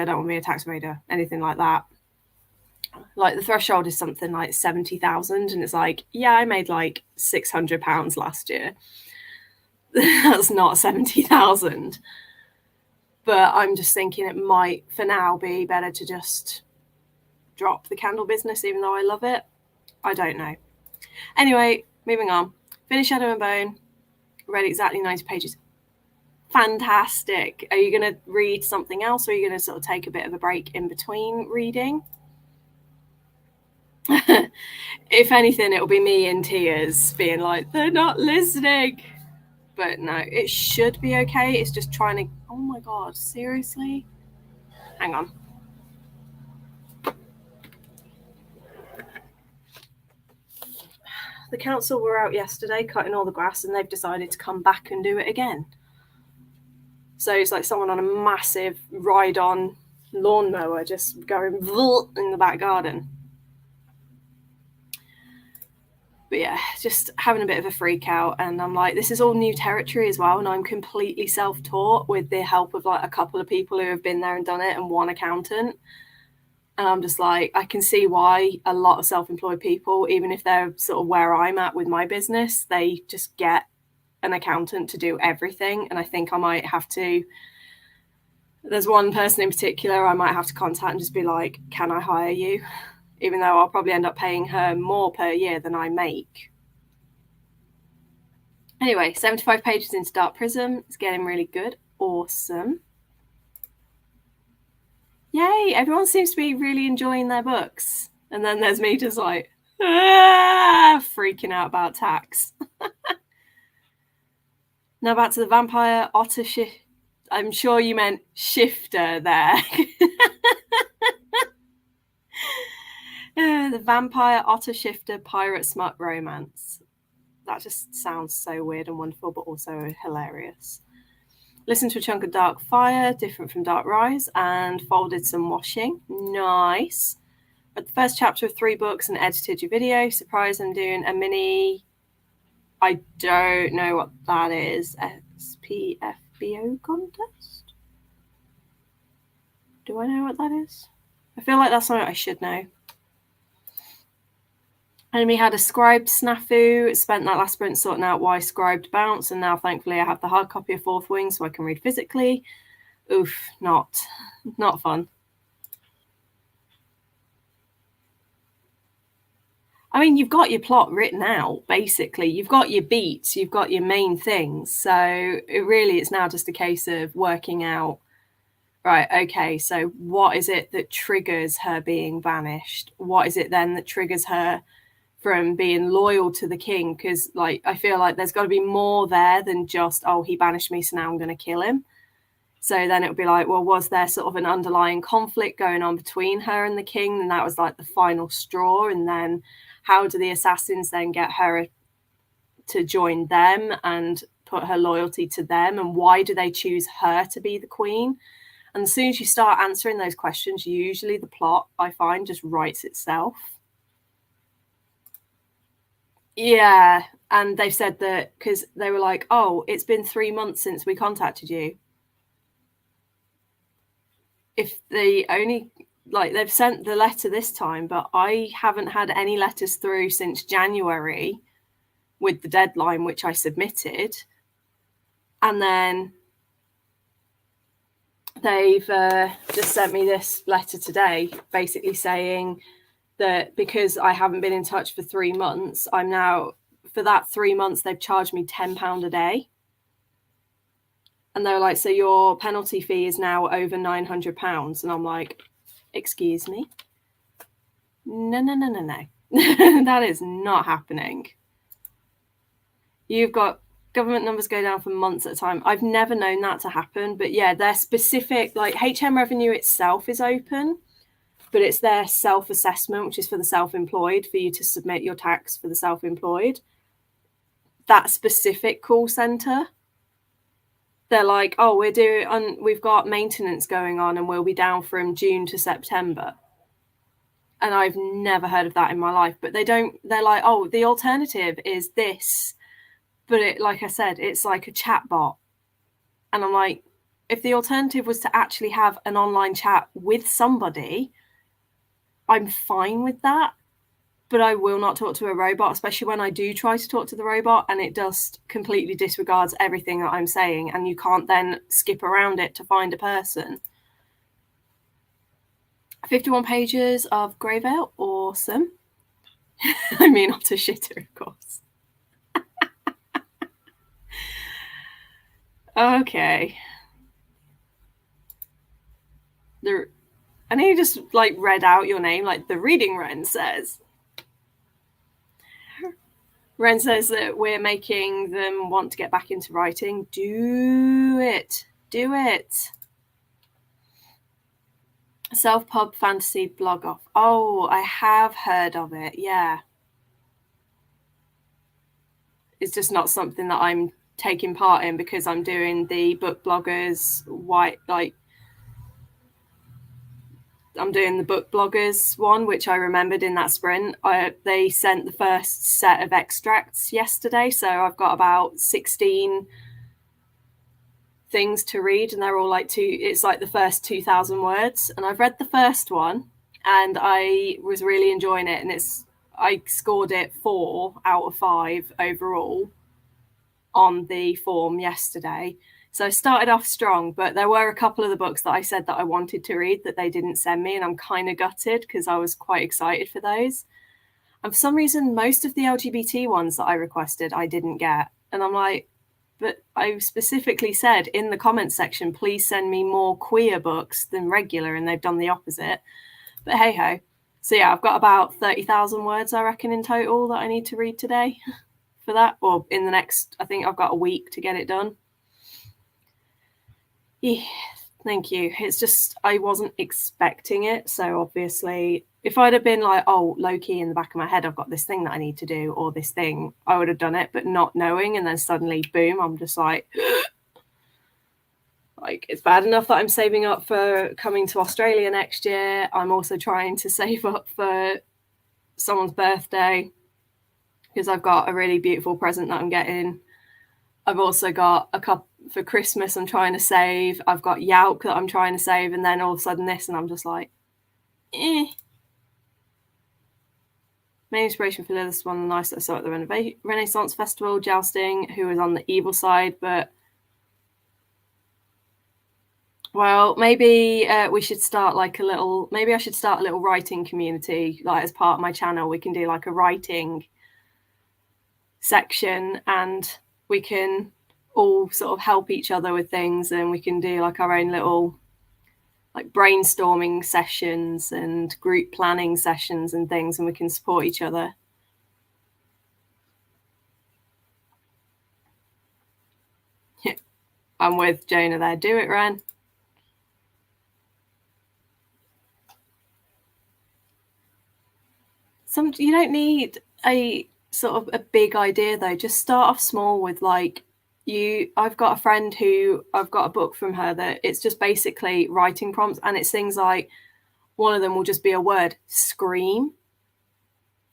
I don't want to be a tax evader, anything like that. Like the threshold is something like 70,000, and it's like, yeah, I made like £600 last year. That's not 70,000. But I'm just thinking it might, for now, be better to just drop the candle business, even though I love it. I don't know. Anyway, moving on. Finish Shadow and Bone. Read exactly 90 pages. Fantastic. Are you going to read something else, or are you going to sort of take a bit of a break in between reading? If anything, it'll be me in tears being like, they're not listening. But no, it should be okay. It's just trying to, oh my God, seriously? Hang on. The council were out yesterday cutting all the grass, and they've decided to come back and do it again. So it's like someone on a massive ride-on lawnmower just going in the back garden. But yeah, just having a bit of a freak out. And I'm like, this is all new territory as well. And I'm completely self-taught with the help of like a couple of people who have been there and done it, and one accountant. And I'm just like, I can see why a lot of self-employed people, even if they're sort of where I'm at with my business, they just get an accountant to do everything. And I think I might have to, there's one person in particular I might have to contact and just be like, can I hire you? Even though I'll probably end up paying her more per year than I make. Anyway, 75 pages into Dark Prism. It's getting really good. Awesome. Yay, everyone seems to be really enjoying their books. And then there's me just like, freaking out about tax. Now back to the Vampire Otter I'm sure you meant shifter there. The Vampire Otter Shifter Pirate Smut Romance. That just sounds so weird and wonderful, but also hilarious. Listened to a chunk of Dark Fire, different from Dark Rise, and folded some washing. Nice. Read the first chapter of 3 books and edited your video. Surprise, I'm doing a mini, I don't know what that is, SPFBO contest? Do I know what that is? I feel like that's something I should know. Enemy had a scribed snafu, spent that last sprint sorting out why scribed bounced, and now thankfully I have the hard copy of Fourth Wing so I can read physically. Oof, not fun. I mean, you've got your plot written out, basically. You've got your beats, you've got your main things. So it's now just a case of working out, right, okay, so what is it that triggers her being banished? What is it then that triggers her from being loyal to the king? Because like I feel like there's got to be more there than just, oh, he banished me, so now I'm going to kill him. So then it would be like, well, was there sort of an underlying conflict going on between her and the king, and that was like the final straw? And then how do the assassins then get her to join them and put her loyalty to them, and why do they choose her to be the queen? And as soon as you start answering those questions, usually the plot, I find, just writes itself. Yeah, and they've said that because they were like, oh, it's been 3 months since we contacted you. If they only, like, they've sent the letter this time, but I haven't had any letters through since January with the deadline, which I submitted. And then they've just sent me this letter today, basically saying that because I haven't been in touch for 3 months, I'm now, for that 3 months, they've charged me £10 a day. And they're like, so your penalty fee is now over £900. And I'm like, excuse me? No. That is not happening. You've got government numbers go down for months at a time. I've never known that to happen. But yeah, they're specific, like HM Revenue itself is open, but it's their self-assessment, which is for the self-employed, for you to submit your tax for the self-employed. That specific call centre, they're like, oh, we've got maintenance going on and we'll be down from June to September. And I've never heard of that in my life. But they're like, oh, the alternative is this. But it, like I said, it's like a chat bot. And I'm like, if the alternative was to actually have an online chat with somebody, I'm fine with that. But I will not talk to a robot, especially when I do try to talk to the robot and it just completely disregards everything that I'm saying, and you can't then skip around it to find a person. 51 pages of Grey Veil, awesome. I mean, not a shitter, of course. Okay. And he just like read out your name, like the reading Ren says. Ren says that we're making them want to get back into writing. Do it. Do it. Self-pub fantasy blog off. Oh, I have heard of it. Yeah. It's just not something that I'm taking part in because I'm doing the book bloggers I'm doing the book bloggers one, which I remembered in that sprint. They sent the first set of extracts yesterday, so I've got about 16 things to read, and they're all it's like the first 2,000 words. And I've read the first one, and I was really enjoying it. And I scored it 4 out of 5 overall on the form yesterday. So I started off strong, but there were a couple of the books that I said that I wanted to read that they didn't send me, and I'm kind of gutted because I was quite excited for those. And for some reason, most of the LGBT ones that I requested, I didn't get. And I'm like, but I specifically said in the comments section, please send me more queer books than regular, and they've done the opposite. But hey ho. So yeah, I've got about 30,000 words, I reckon, in total that I need to read today for that, or in the next, I think I've got a week to get it done. Yeah, thank you. It's just I wasn't expecting it. So obviously, if I'd have been like, oh, low-key in the back of my head, I've got this thing that I need to do, or this thing, I would have done it, but not knowing. And then suddenly, boom, I'm just like, it's bad enough that I'm saving up for coming to Australia next year. I'm also trying to save up for someone's birthday because I've got a really beautiful present that I'm getting. I've also got a couple for Christmas I'm trying to save. I've got Yauk that I'm trying to save, and then all of a sudden this, and I'm just like, eh. Main inspiration for this one, the nice that I saw at the Renaissance Festival, Jousting, who was on the evil side, but well, maybe we should start maybe I should start a little writing community, like as part of my channel. We can do like a writing section, and we can all sort of help each other with things, and we can do like our own little like brainstorming sessions and group planning sessions and things, and we can support each other. Yeah, I'm with Jonah there. Do it, Ren. You don't need a sort of a big idea though. Just start off small with like I've got a friend who I've got a book from her that it's just basically writing prompts, and it's things like one of them will just be a word, scream,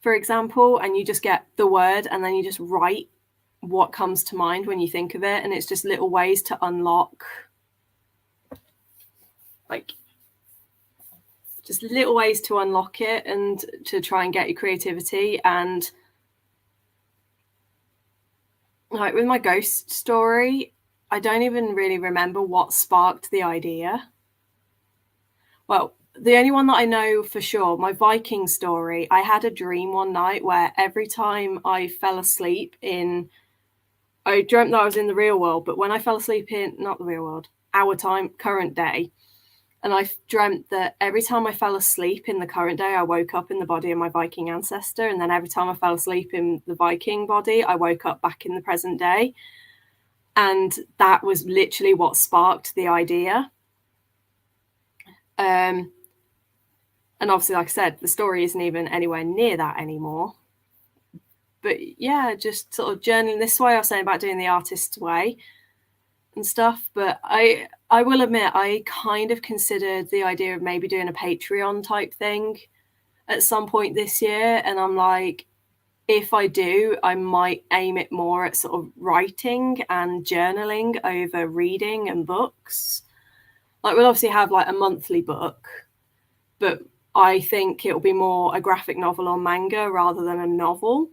for example, and you just get the word and then you just write what comes to mind when you think of it. And it's just little ways to unlock, like just little ways to unlock it and to try and get your creativity. And like with my ghost story, I don't even really remember what sparked the idea. Well, the only one that I know for sure, my Viking story, I had a dream one night where every time I fell asleep I dreamt that I was in the real world, but when I fell asleep in, not the real world, our current day, and I dreamt that every time I fell asleep in the current day, I woke up in the body of my Viking ancestor. And then every time I fell asleep in the Viking body, I woke up back in the present day. And that was literally what sparked the idea. And obviously, like I said, the story isn't even anywhere near that anymore. But yeah, just sort of journaling this way. I was saying about doing the artist's way and stuff. But I will admit, I kind of considered the idea of maybe doing a Patreon type thing at some point this year. And I'm like, if I do, I might aim it more at sort of writing and journaling over reading and books. Like, we'll obviously have like a monthly book, but I think it'll be more a graphic novel or manga rather than a novel.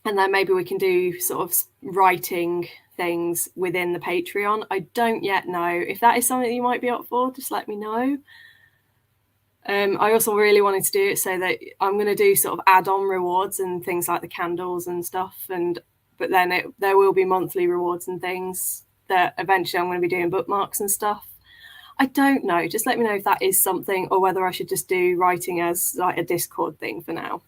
And then maybe we can do sort of writing things within the Patreon. I don't yet know. If that is something that you might be up for, just let me know. I also really wanted to do it so that I'm going to do sort of add-on rewards and things like the candles and stuff. But then there will be monthly rewards and things that eventually I'm going to be doing bookmarks and stuff. I don't know. Just let me know if that is something, or whether I should just do writing as like a Discord thing for now.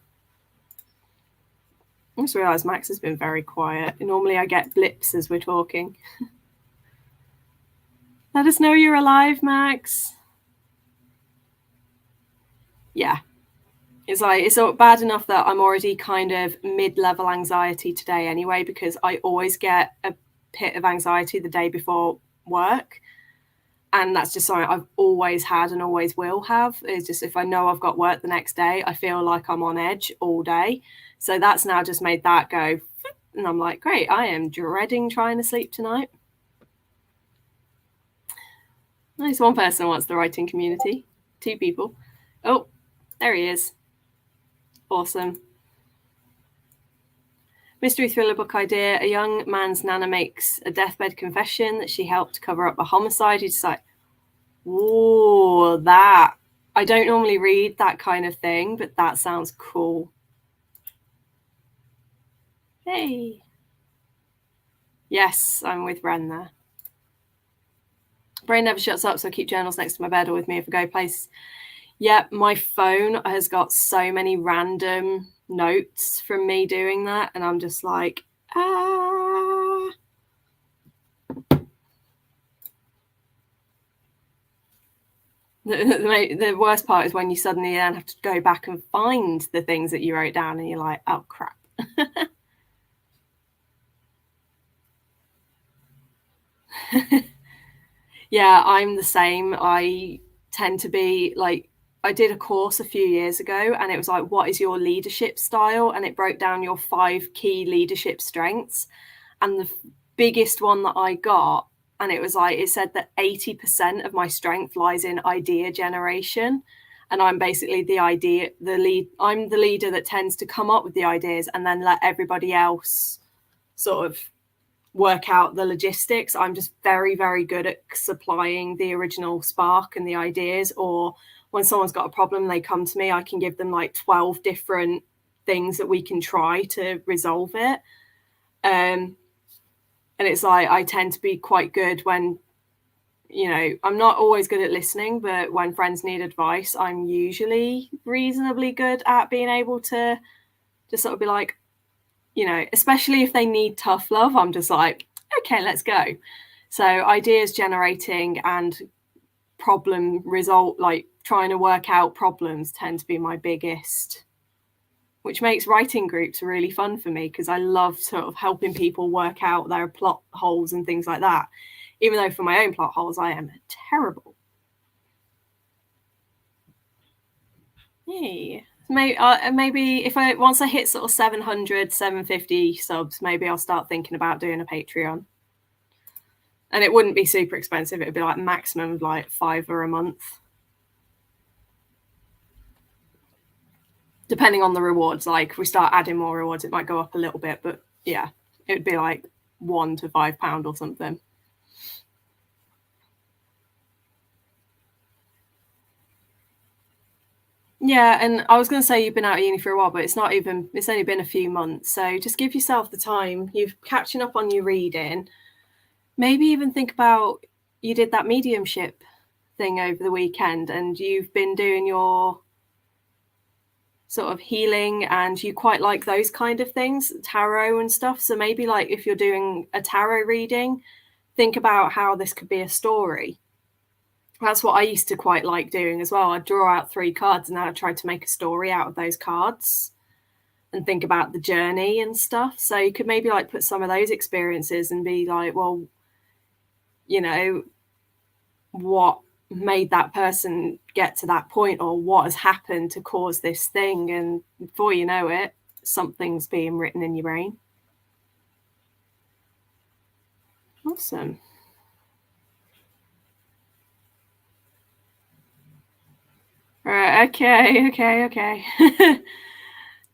I just realised Max has been very quiet. Normally I get blips as we're talking. Let us know you're alive, Max. Yeah. It's bad enough that I'm already kind of mid-level anxiety today anyway, because I always get a pit of anxiety the day before work. And that's just something I've always had and always will have. It's just, if I know I've got work the next day, I feel like I'm on edge all day. So that's now just made that go. And I'm like, great, I am dreading trying to sleep tonight. Nice. One person wants the writing community. 2 people. Oh, there he is. Awesome. Mystery thriller book idea. A young man's nana makes a deathbed confession that she helped cover up a homicide. He's like, whoa, that. I don't normally read that kind of thing, but that sounds cool. Hey. Yes, I'm with Ren there. Brain never shuts up, so I keep journals next to my bed or with me if I go place. Yeah, my phone has got so many random notes from me doing that, and I'm just like, ah. The worst part is when you suddenly then have to go back and find the things that you wrote down, and you're like, oh crap. Yeah, I'm the same. I tend to be like, I did a course a few years ago, and it was like, what is your leadership style? And it broke down your 5 key leadership strengths. And the biggest one that I got, and it was like, it said that 80% of my strength lies in idea generation. And I'm basically I'm the leader that tends to come up with the ideas and then let everybody else sort of work out the logistics. I'm just very, very good at supplying the original spark and the ideas. Or when someone's got a problem, they come to me, I can give them like 12 different things that we can try to resolve it. And it's like, I tend to be quite good when, I'm not always good at listening, but when friends need advice, I'm usually reasonably good at being able to just sort of be like, especially if they need tough love, I'm just like, okay, let's go. So ideas generating and like trying to work out problems tend to be my biggest, which makes writing groups really fun for me, because I love sort of helping people work out their plot holes and things like that. Even though for my own plot holes, I am terrible. Yay. Maybe if once I hit sort of 700, 750 subs, maybe I'll start thinking about doing a Patreon. And it wouldn't be super expensive. It'd be like maximum of like $5 a month. Depending on the rewards. Like if we start adding more rewards, it might go up a little bit. But yeah, it would be like £1 to £5 or something. Yeah, and I was going to say you've been out of uni for a while, but it's only been a few months. So just give yourself the time. You're catching up on your reading. Maybe even think about, you did that mediumship thing over the weekend and you've been doing your sort of healing and you quite like those kind of things, tarot and stuff. So maybe like if you're doing a tarot reading, think about how this could be a story. That's what I used to quite like doing as well. I'd draw out 3 cards and then I'd try to make a story out of those cards and think about the journey and stuff. So you could maybe like put some of those experiences and be like, well, you know, what made that person get to that point, or what has happened to cause this thing, and before you know it, something's being written in your brain. Awesome. Right, okay.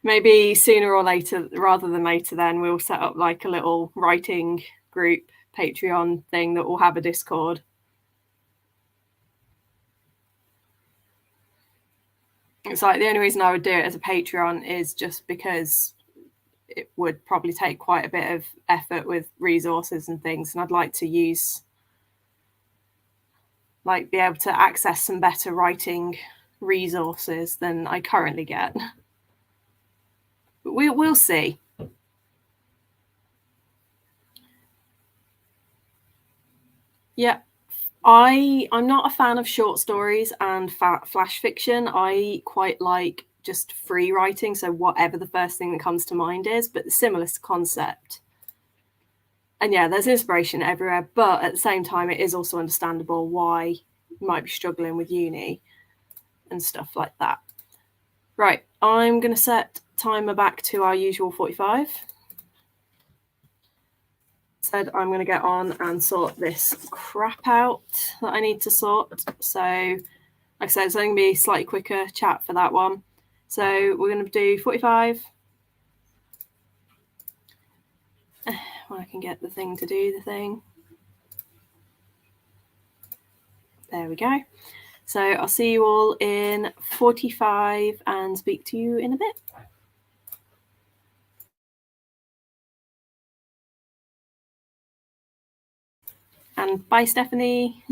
Maybe sooner or later, rather than later, then we'll set up like a little writing group Patreon thing that will have a Discord. It's like the only reason I would do it as a Patreon is just because it would probably take quite a bit of effort with resources and things, and I'd like to be able to access some better writing resources than I currently get. But we'll see. Yeah, I'm not a fan of short stories and flash fiction. I quite like just free writing, so whatever the first thing that comes to mind is, but similar concept. And yeah, there's inspiration everywhere, but at the same time, it is also understandable why you might be struggling with uni and stuff like that. Right, I'm going to set timer back to our usual 45. Said I'm going to get on and sort this crap out that I need to sort. So, like I said, it's only going to be a slightly quicker chat for that one. So we're going to do 45. When I can get the thing to do the thing. There we go. So I'll see you all in 45 and speak to you in a bit. And bye, Stephanie.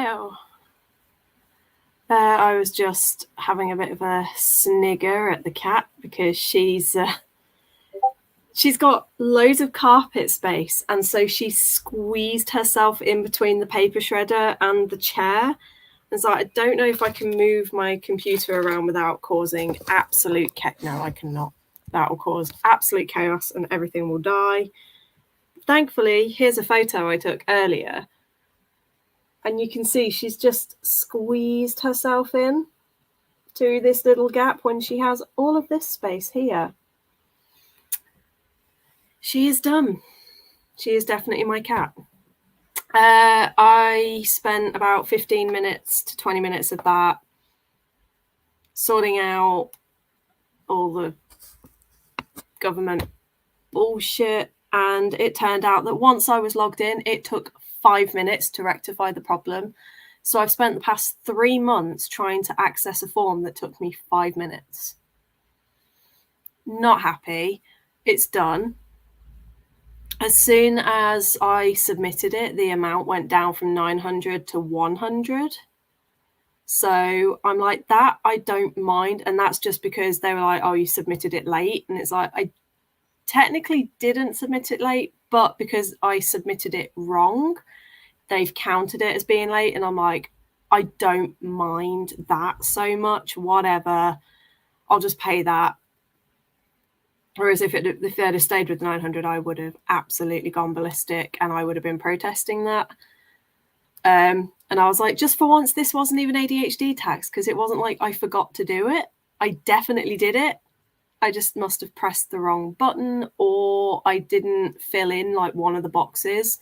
Ew. I was just having a bit of a snigger at the cat because she's got loads of carpet space, and so she squeezed herself in between the paper shredder and the chair. And so I don't know if I can move my computer around without causing absolute chaos. No, I cannot. That will cause absolute chaos and everything will die. Thankfully, here's a photo I took earlier. And you can see she's just squeezed herself in to this little gap when she has all of this space here. She is done. She is definitely my cat. I spent about 15 minutes to 20 minutes of that sorting out all the government bullshit, and it turned out that once I was logged in, it took 5 minutes to rectify the problem. So I've spent the past 3 months trying to access a form that took me 5 minutes. Not happy. It's done. As soon as I submitted it, the amount went down from 900 to 100. So I'm like, that I don't mind. And that's just because they were like, oh, you submitted it late. And it's like, I technically didn't submit it late, but because I submitted it wrong, they've counted it as being late. And I'm like, I don't mind that so much, whatever, I'll just pay that. Whereas if they'd have stayed with 900, I would have absolutely gone ballistic and I would have been protesting that. And I was like, just for once, this wasn't even ADHD tax, because it wasn't like I forgot to do it. I definitely did it. I just must have pressed the wrong button, or I didn't fill in like one of the boxes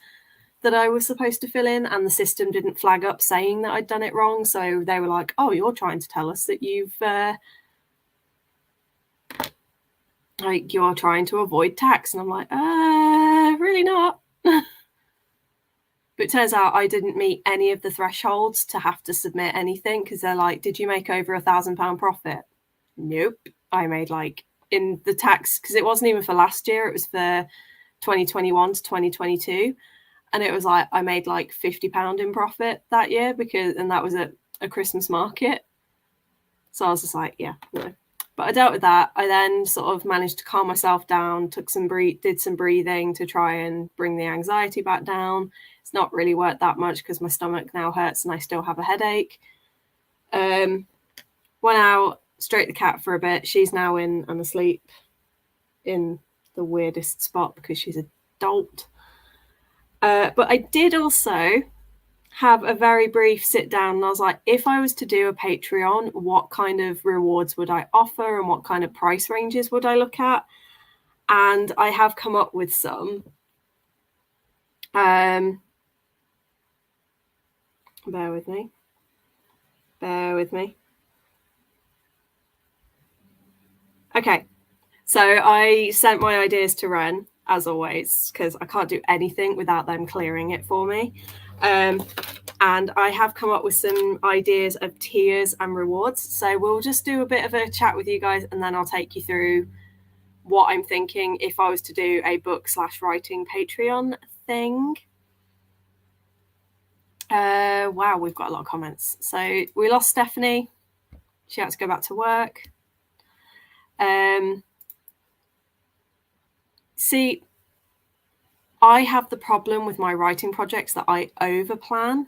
that I was supposed to fill in, and the system didn't flag up saying that I'd done it wrong. So they were like, oh, you're trying to tell us that you're trying to avoid tax. And I'm like, really not. But it turns out I didn't meet any of the thresholds to have to submit anything, because they're like, did you make over £1,000 profit? Nope. I made like in the tax, because it wasn't even for last year, it was for 2021 to 2022. And it was like, I made like £50 in profit that year, and that was at a Christmas market. So I was just like, yeah, no. But I dealt with that. I then sort of managed to calm myself down, did some breathing to try and bring the anxiety back down. It's not really worked that much because my stomach now hurts and I still have a headache. Went out, stroked the cat for a bit. She's now in and asleep in the weirdest spot because she's a dolt. But I did also have a very brief sit down, and I was like, if I was to do a Patreon, what kind of rewards would I offer and what kind of price ranges would I look at? And I have come up with some. Bear with me. Okay, so I sent my ideas to Ren, as always, because I can't do anything without them clearing it for me. And I have come up with some ideas of tiers and rewards. So we'll just do a bit of a chat with you guys, and then I'll take you through what I'm thinking if I was to do a book/writing Patreon thing. Wow, we've got a lot of comments. So we lost Stephanie. She had to go back to work. See, I have the problem with my writing projects that I overplan.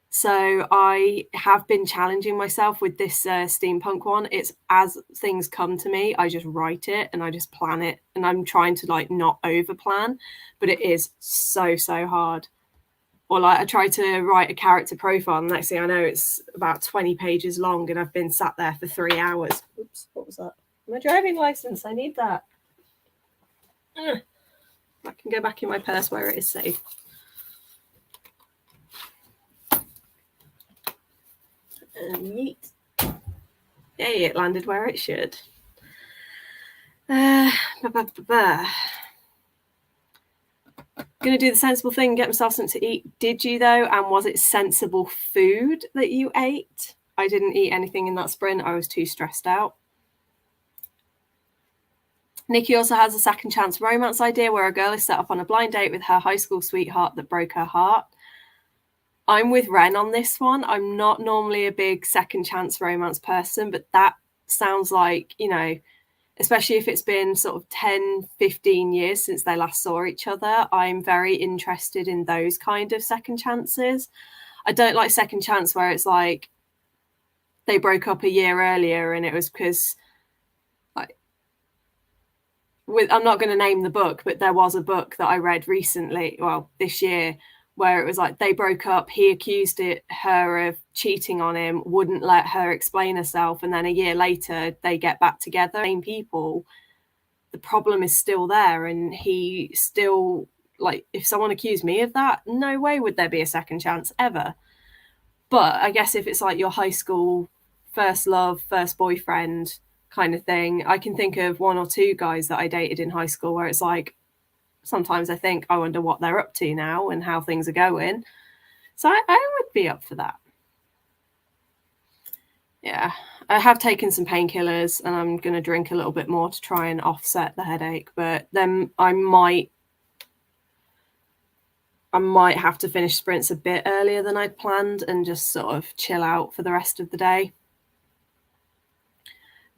So I have been challenging myself with this steampunk one. It's as things come to me, I just write it and I just plan it. And I'm trying to like not overplan, but it is so hard. Or like I try to write a character profile, and next thing I know, it's about 20 pages long and I've been sat there for 3 hours. Oops, what was that? My driving license, I need that. I can go back in my purse where it is safe. And yeet. Yay, it landed where it should. Gonna do the sensible thing and get myself something to eat. Did you though? And was it sensible food that you ate? I didn't eat anything in that sprint. I was too stressed out. Nikki also has a second chance romance idea where a girl is set up on a blind date with her high school sweetheart that broke her heart. I'm with Ren on this one. I'm not normally a big second chance romance person, but that sounds like, you know, especially if it's been sort of 10, 15 years since they last saw each other, I'm very interested in those kind of second chances. I don't like second chance where it's like they broke up a year earlier and it was because, like, I'm not going to name the book, but there was a book that I read recently, well, this year, where it was like they broke up, he accused her of cheating on him, wouldn't let her explain herself, and then a year later they get back together. Same people, the problem is still there, and he still, like, if someone accused me of that, no way would there be a second chance ever. But I guess if it's like your high school first love, first boyfriend kind of thing, I can think of one or two guys that I dated in high school where it's like, sometimes I think, I wonder what they're up to now and how things are going. So I would be up for that. Yeah, I have taken some painkillers and I'm going to drink a little bit more to try and offset the headache, but then I might have to finish sprints a bit earlier than I'd planned and just sort of chill out for the rest of the day.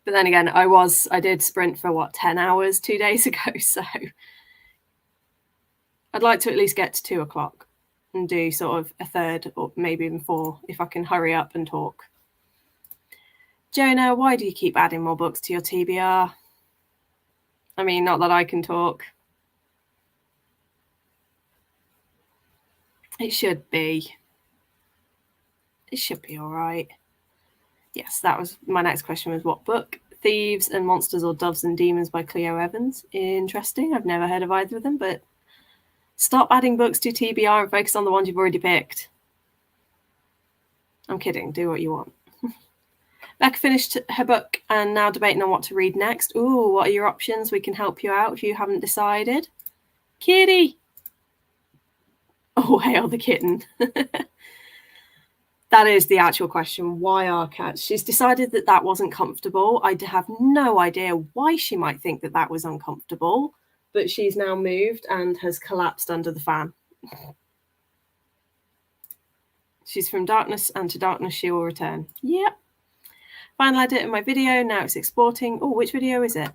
But then again, I did sprint for 10 hours 2 days ago, so I'd like to at least get to 2 o'clock and do sort of a third or maybe even 4 if I can hurry up and talk. Jonah, why do you keep adding more books to your TBR? I mean, not that I can talk. It should be. It should be all right. Yes, that was my next question was what book? Thieves and Monsters or Doves and Demons by Cleo Evans. Interesting. I've never heard of either of them, but stop adding books to TBR and focus on the ones you've already picked. I'm kidding. Do what you want. Becca finished her book and now debating on what to read next. Ooh, what are your options? We can help you out if you haven't decided. Kitty! Oh, hail the kitten. That is the actual question. Why are cats? She's decided that that wasn't comfortable. I have no idea why she might think that that was uncomfortable, but she's now moved and has collapsed under the fan. She's from darkness, and to darkness she will return. Yep. Final edit in my video. Now it's exporting. Oh, which video is it?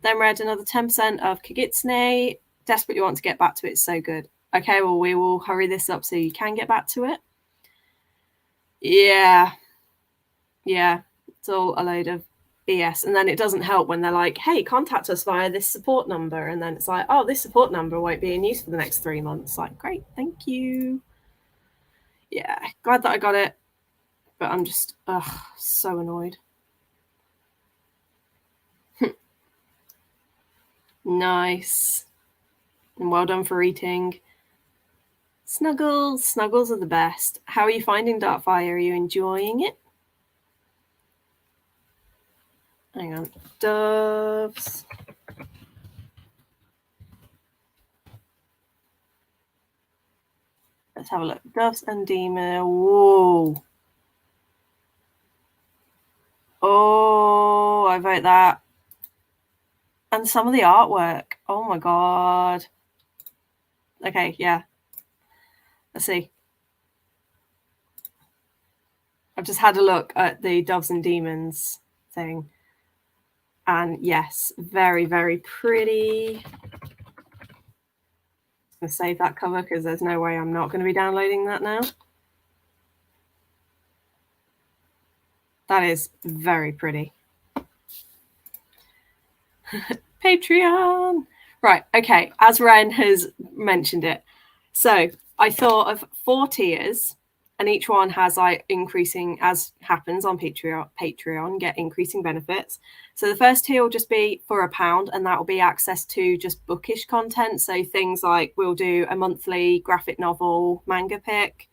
Then read another 10% of Kagitsune. Desperately want to get back to it. It's so good. Okay, well, we will hurry this up so you can get back to it. Yeah. It's all a load of BS. And then it doesn't help when they're like, hey, contact us via this support number. And then it's like, oh, this support number won't be in use for the next 3 months. Like, great, thank you. Yeah, glad that I got it. But I'm just, so annoyed. Nice. And well done for eating. Snuggles. Snuggles are the best. How are you finding Darkfire? Are you enjoying it? Hang on. Doves. Let's have a look. Doves and Demon. Whoa. Oh, I vote that. And some of the artwork. Oh my god. Okay, yeah. Let's see. I've just had a look at the Doves and Demons thing. And yes, very, very pretty. I'm going to save that cover because there's no way I'm not going to be downloading that now. That is very pretty. Patreon. Right, okay, as Ren has mentioned it. So I thought of 4 tiers, and each one has like increasing, as happens on Patreon, get increasing benefits. So the first tier will just be for £1, and that will be access to just bookish content. So things like we'll do a monthly graphic novel manga pick.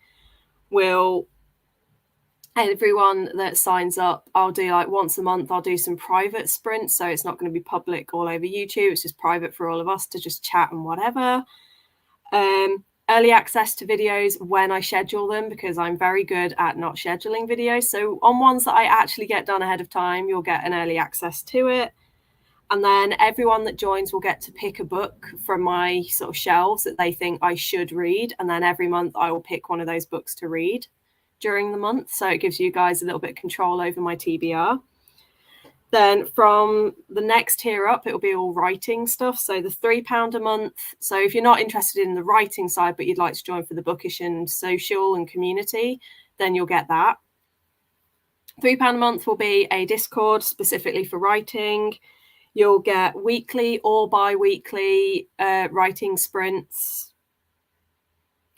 Everyone that signs up, I'll do like once a month, I'll do some private sprints. So it's not going to be public all over YouTube. It's just private for all of us to just chat and whatever. Early access to videos when I schedule them, because I'm very good at not scheduling videos. So on ones that I actually get done ahead of time, you'll get an early access to it. And then everyone that joins will get to pick a book from my sort of shelves that they think I should read. And then every month I will pick one of those books to read during the month. So it gives you guys a little bit of control over my TBR. Then from the next tier up, it'll be all writing stuff. So the £3 a month. So if you're not interested in the writing side, but you'd like to join for the bookish and social and community, then you'll get that. £3 a month will be a Discord specifically for writing. You'll get weekly or bi-weekly writing sprints.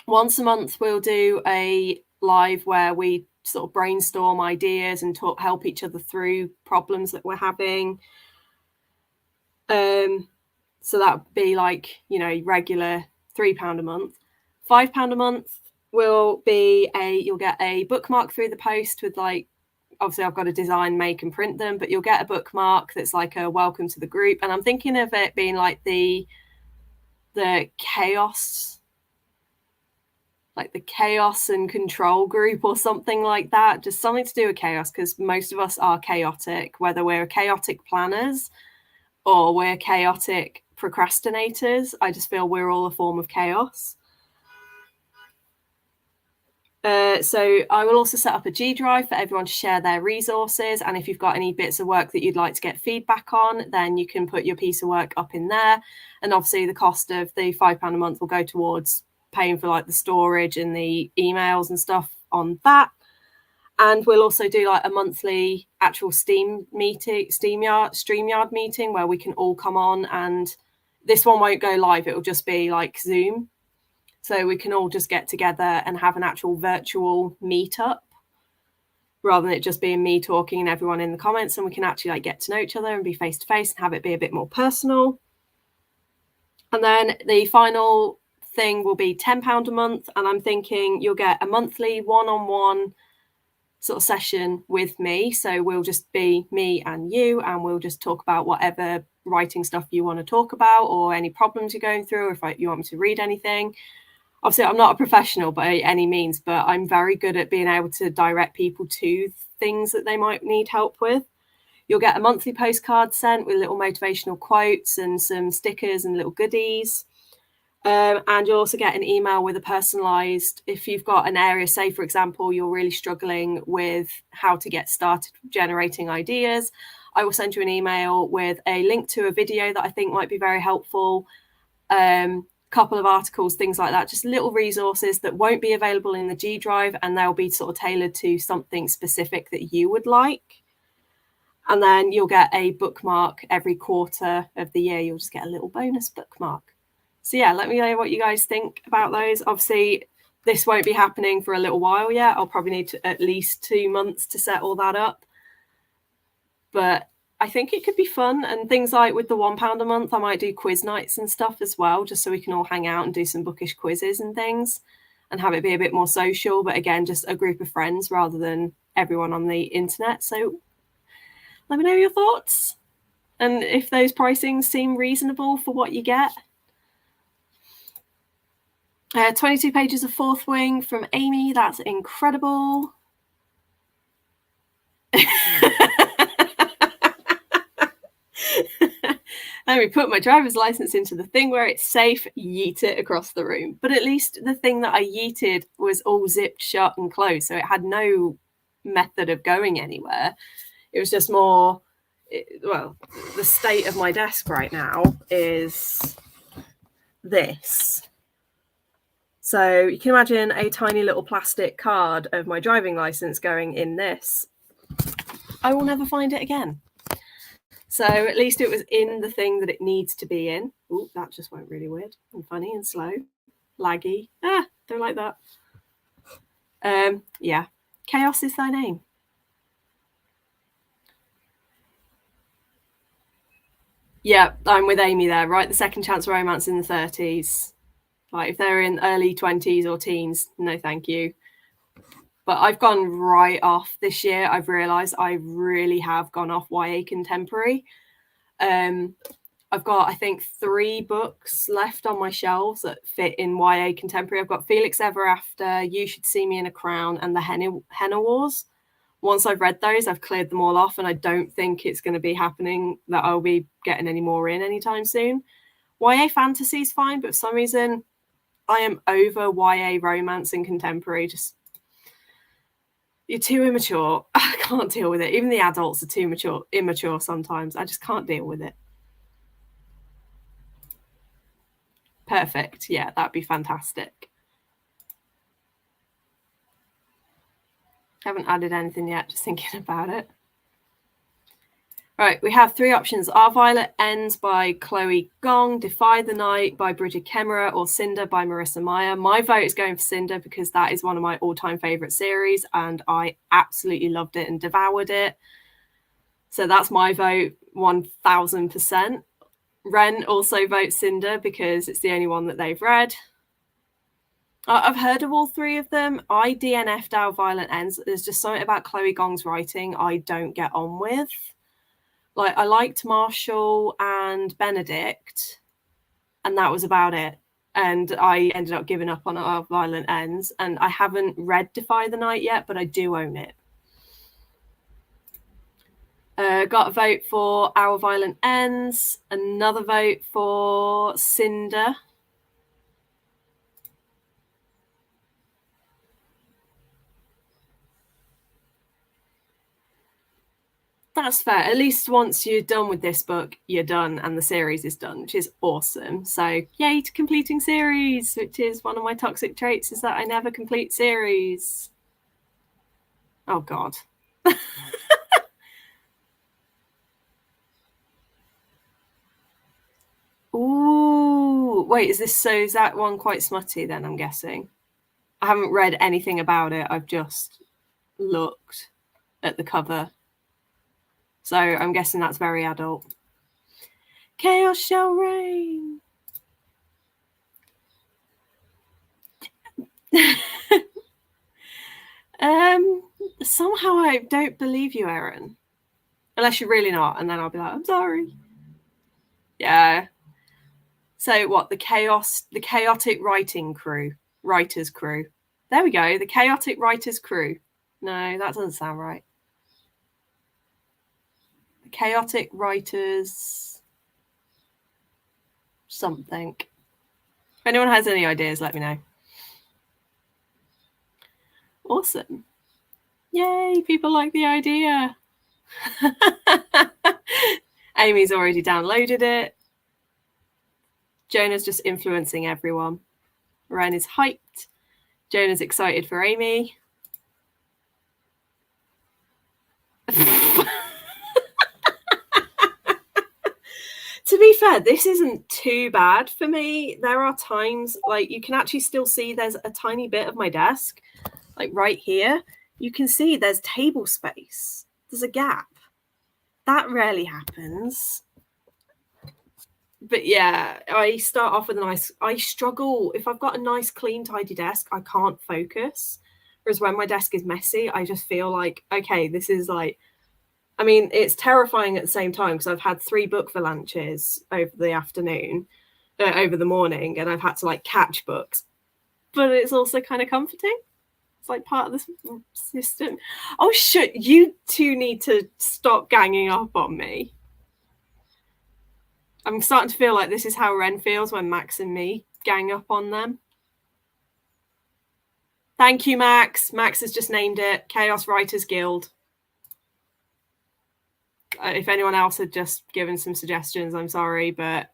Once a month, we'll do a live where we sort of brainstorm ideas and help each other through problems that we're having. So that would be like, you know, regular £3 a month. £5 a month will be you'll get a bookmark through the post with, like, obviously I've got to design, make and print them, but you'll get a bookmark that's like a welcome to the group. And I'm thinking of it being like the chaos, like the chaos and control group or something like that. Just something to do with chaos, because most of us are chaotic, whether we're chaotic planners or we're chaotic procrastinators. I just feel we're all a form of chaos. So I will also set up a G Drive for everyone to share their resources. And if you've got any bits of work that you'd like to get feedback on, then you can put your piece of work up in there. And obviously the cost of the £5 a month will go towards paying for like the storage and the emails and stuff on that. And we'll also do like a monthly actual StreamYard meeting where we can all come on, and this one won't go live. It'll just be like Zoom. So we can all just get together and have an actual virtual meetup rather than it just being me talking and everyone in the comments, and we can actually like get to know each other and be face to face and have it be a bit more personal. And then the final thing will be £10 a month. And I'm thinking you'll get a monthly one-on-one sort of session with me. So we'll just be me and you, and we'll just talk about whatever writing stuff you want to talk about or any problems you're going through, or if you want me to read anything. Obviously, I'm not a professional by any means, but I'm very good at being able to direct people to things that they might need help with. You'll get a monthly postcard sent with little motivational quotes and some stickers and little goodies. And you'll also get an email with a personalised, if you've got an area, say, for example, you're really struggling with how to get started generating ideas, I will send you an email with a link to a video that I think might be very helpful. Couple of articles, things like that, just little resources that won't be available in the G Drive, and they'll be sort of tailored to something specific that you would like. And then you'll get a bookmark every quarter of the year. You'll just get a little bonus bookmark. So yeah, let me know what you guys think about those. Obviously, this won't be happening for a little while yet. I'll probably need at least 2 months to set all that up. But I think it could be fun, and things like with the £1 a month, I might do quiz nights and stuff as well, just so we can all hang out and do some bookish quizzes and things and have it be a bit more social. But again, just a group of friends rather than everyone on the internet. So let me know your thoughts and if those pricings seem reasonable for what you get. 22 pages of Fourth Wing from Amy. That's incredible. Let me put my driver's license into the thing where it's safe, yeet it across the room. But at least the thing that I yeeted was all zipped shut and closed, so it had no method of going anywhere. It was just more, well, the state of my desk right now is this. So you can imagine a tiny little plastic card of my driving license going in this. I will never find it again. So at least it was in the thing that it needs to be in. Ooh, that just went really weird and funny and slow. Laggy. Don't like that. Yeah. Chaos is thy name. Yeah, I'm with Amy there, right? The second chance romance in the 30s. Like if they're in early 20s or teens, no thank you. But I've gone right off this year. I've realised I really have gone off YA contemporary. I've got, I think, 3 books left on my shelves that fit in YA contemporary. I've got Felix Ever After, You Should See Me in a Crown, and The Henna Wars. once I've read those, I've cleared them all off, and I don't think it's going to be happening that I'll be getting any more in anytime soon. YA fantasy is fine, but for some reason I am over YA romance and contemporary. Just, you're too immature. I can't deal with it. Even the adults are too immature sometimes. I just can't deal with it. Perfect. Yeah, that'd be fantastic. Haven't added anything yet, just thinking about it. Right, we have 3 options. Our Violet Ends by Chloe Gong, Defy the Night by Bridget Kemmerer, or Cinder by Marissa Meyer. My vote is going for Cinder because that is one of my all-time favourite series, and I absolutely loved it and devoured it. So that's my vote, 1000%. Ren also votes Cinder because it's the only one that they've read. I've heard of all 3 of them. I DNF'd Our Violet Ends. There's just something about Chloe Gong's writing I don't get on with. Like, I liked Marshall and Benedict, and that was about it. And I ended up giving up on Our Violent Ends. And I haven't read Defy the Night yet, but I do own it. Got a vote for Our Violent Ends. Another vote for Cinder. That's fair. At least once you're done with this book, you're done, and the series is done, which is awesome. So yay to completing series, which is one of my toxic traits, is that I never complete series. Oh God. Ooh, wait, is that one quite smutty then, I'm guessing? I haven't read anything about it. I've just looked at the cover. So I'm guessing that's very adult. Chaos shall reign. Somehow I don't believe you, Erin. Unless you're really not, and then I'll be like, I'm sorry. Yeah. So what, the chaotic writers crew. There we go, the chaotic writers crew. No, that doesn't sound right. The chaotic writers something. If anyone has any ideas, let me know. Awesome. Yay, people like the idea. Amy's already downloaded it. Jonah's just influencing everyone. Ren is hyped. Jonah's excited for Amy. To be fair, this isn't too bad for me. There are times, like, you can actually still see there's a tiny bit of my desk, like right here. You can see there's table space. There's a gap. That rarely happens. But yeah, I start off with I struggle. If I've got a nice, clean, tidy desk, I can't focus. Whereas when my desk is messy, I just feel like, okay, this is like, I mean, it's terrifying at the same time because I've had 3 book lunches over the afternoon, over the morning, and I've had to like catch books. But it's also kind of comforting. It's like part of this system. Oh shit, you 2 need to stop ganging up on me. I'm starting to feel like this is how Ren feels when Max and me gang up on them. Thank you, Max. Max has just named it Chaos Writers Guild. If anyone else had just given some suggestions, I'm sorry, but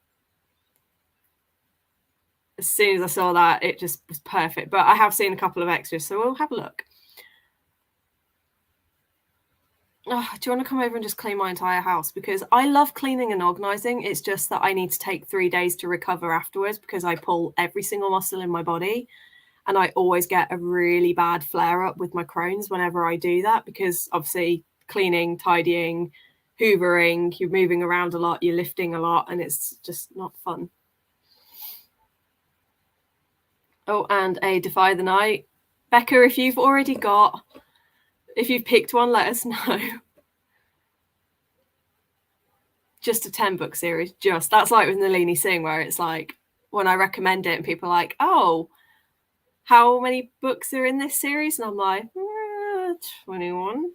as soon as I saw that, it just was perfect. But I have seen a couple of extras, so we'll have a look. Oh, do you want to come over and just clean my entire house? Because I love cleaning and organising. It's just that I need to take 3 days to recover afterwards because I pull every single muscle in my body. And I always get a really bad flare-up with my Crohn's whenever I do that because obviously cleaning, tidying, hoovering, you're moving around a lot, you're lifting a lot, and it's just not fun. Oh, and a Defy the Night. Becca, if you've picked one, let us know. Just a 10-book series. That's like with Nalini Singh, where it's like when I recommend it and people are like, oh, how many books are in this series? And I'm like, 21.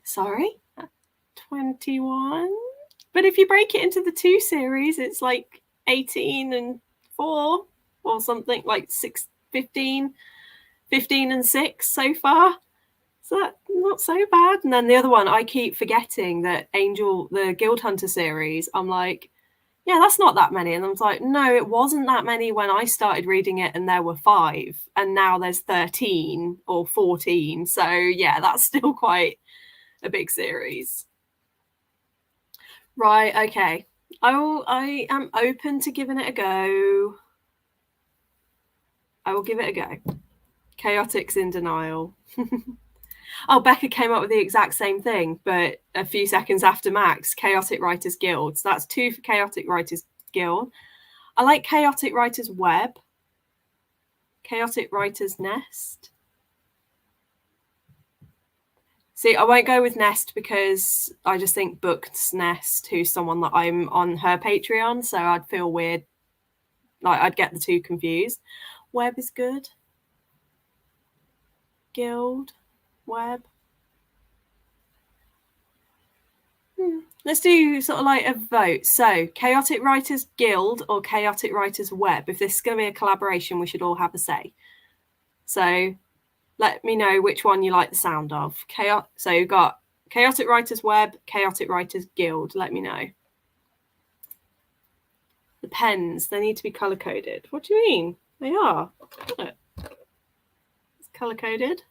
Sorry, 21. But if you break it into the 2 series, it's like 18 and 4 or something, like 15 and 6 so far. So that's not so bad. And then the other one, I keep forgetting that the Guild Hunter series, I'm like, yeah, that's not that many. And I was like, no, it wasn't that many when I started reading it and there were 5. And now there's 13 or 14. So yeah, that's still quite a big series. Right, okay. I am open to giving it a go. I will give it a go. Chaotic's in denial. Oh, Becca came up with the exact same thing, but a few seconds after Max, Chaotic Writers Guild. So that's 2 for Chaotic Writers Guild. I like Chaotic Writers Web. Chaotic Writers Nest. See, I won't go with Nest because I just think Book's Nest, who's someone that I'm on her Patreon, so I'd feel weird. Like, I'd get the 2 confused. Web is good. Guild. Web. Let's do sort of like a vote. So, Chaotic Writers Guild or Chaotic Writers Web. If this is going to be a collaboration, we should all have a say. So, let me know which one you like the sound of. So, you've got Chaotic Writers Web, Chaotic Writers Guild. Let me know. The pens, they need to be color coded. What do you mean? They are. Look. It's color coded.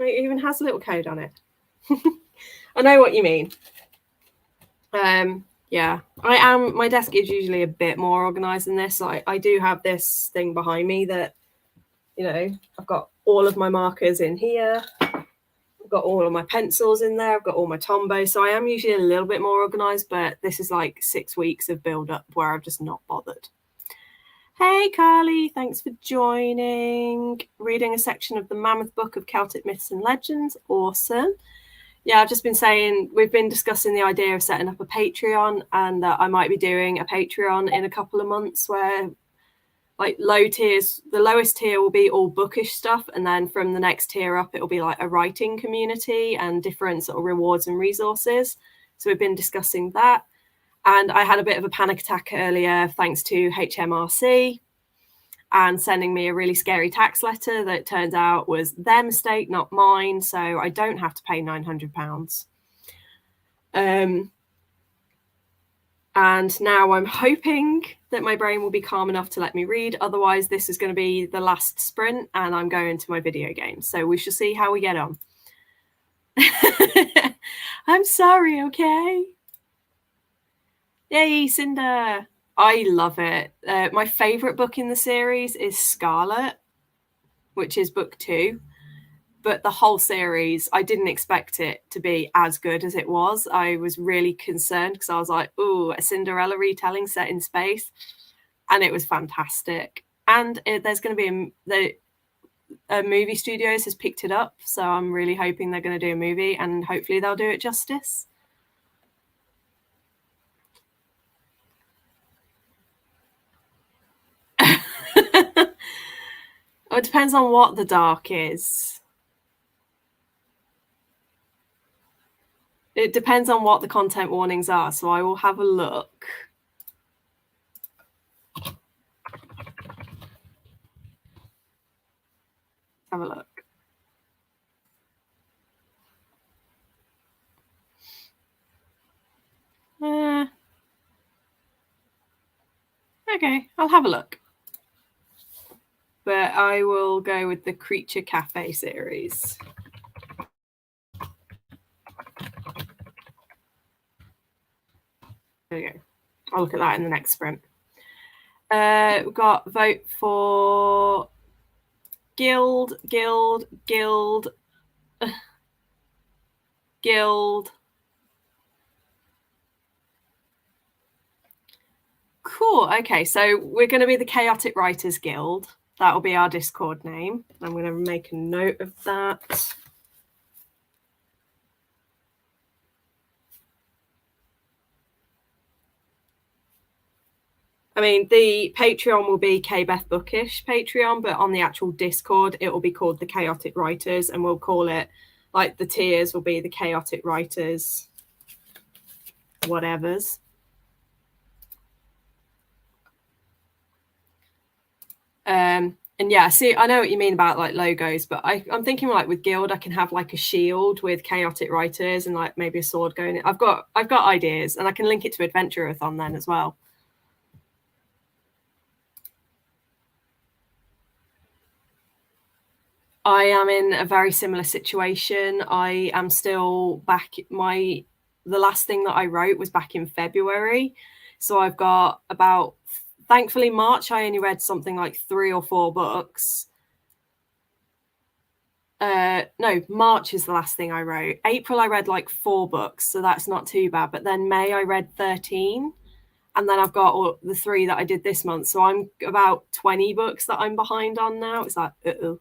It even has a little code on it. I know what you mean. Yeah, my desk is usually a bit more organized than this. I do have this thing behind me that, you know, I've got all of my markers in here. I've got all of my pencils in there. I've got all my Tombow. So I am usually a little bit more organized, but this is like 6 weeks of build up where I've just not bothered. Hey, Carly, thanks for joining. Reading a section of the Mammoth Book of Celtic Myths and Legends. Awesome. Yeah, I've just been saying, we've been discussing the idea of setting up a Patreon, and that I might be doing a Patreon in a couple of months where, like, low tiers, the lowest tier will be all bookish stuff, and then from the next tier up, it'll be like a writing community and different sort of rewards and resources. So we've been discussing that. And I had a bit of a panic attack earlier thanks to HMRC and sending me a really scary tax letter that turns out was their mistake, not mine. So I don't have to pay £900. And now I'm hoping that my brain will be calm enough to let me read. Otherwise, this is going to be the last sprint and I'm going to my video game. So we shall see how we get on. I'm sorry, okay? Yay, Cinder. I love it. My favourite book in the series is Scarlet, which is book 2. But the whole series, I didn't expect it to be as good as it was. I was really concerned because I was like, ooh, a Cinderella retelling set in space. And it was fantastic. And there's going to be a movie studios has picked it up. So I'm really hoping they're going to do a movie and hopefully they'll do it justice. It depends on what the dark is. It depends on what the content warnings are, so I will have a look. Have a look. Okay, I'll have a look. But I will go with the Creature Cafe series. There we go. I'll look at that in the next sprint. We've got vote for Guild. Cool. Okay, so we're going to be the Chaotic Writers Guild. That will be our Discord name. I'm going to make a note of that. I mean, the Patreon will be K-Beth Bookish Patreon, but on the actual Discord, it will be called the Chaotic Writers, and we'll call it, like, the tiers will be the Chaotic Writers, whatevers. And yeah, see, I know what you mean about like logos, but I'm thinking like with Guild, I can have like a shield with Chaotic Writers and like maybe a sword going in. I've got ideas, and I can link it to Adventurerathon then as well. I am in a very similar situation. I am still back. The last thing that I wrote was back in February. So I've got about, thankfully, March, I only read something like 3 or 4 books. No, March is the last thing I wrote. April, I read like 4 books, so that's not too bad. But then May, I read 13. And then I've got all the 3 that I did this month. So I'm about 20 books that I'm behind on now. It's like, uh-oh.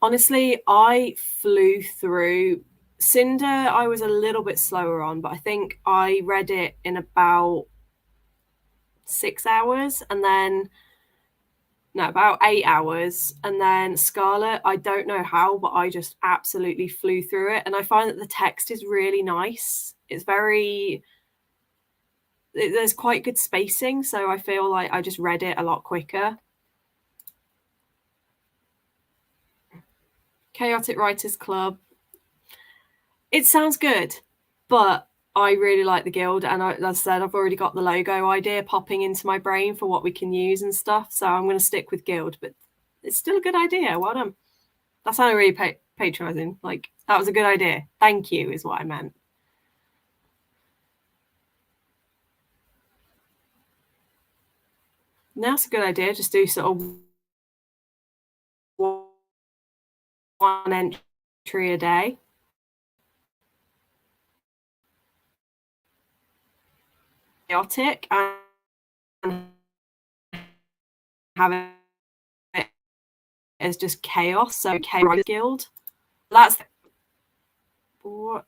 Honestly, I flew through Cinder. I was a little bit slower on, but I think I read it in about 6 hours, and then no, about 8 hours. And then Scarlet, I don't know how, but I just absolutely flew through it. And I find that the text is really nice. It's there's quite good spacing, so I feel like I just read it a lot quicker. Chaotic Writers Club. It sounds good, but I really like the Guild, and as I said, I've already got the logo idea popping into my brain for what we can use and stuff, so I'm going to stick with Guild, but it's still a good idea. Well done. That sounded really patronising. Like, that was a good idea. Thank you is what I meant. That's a good idea. Just do sort of 1 entry a day. Chaotic, and have it as just chaos. So Chaos Guild. That's what.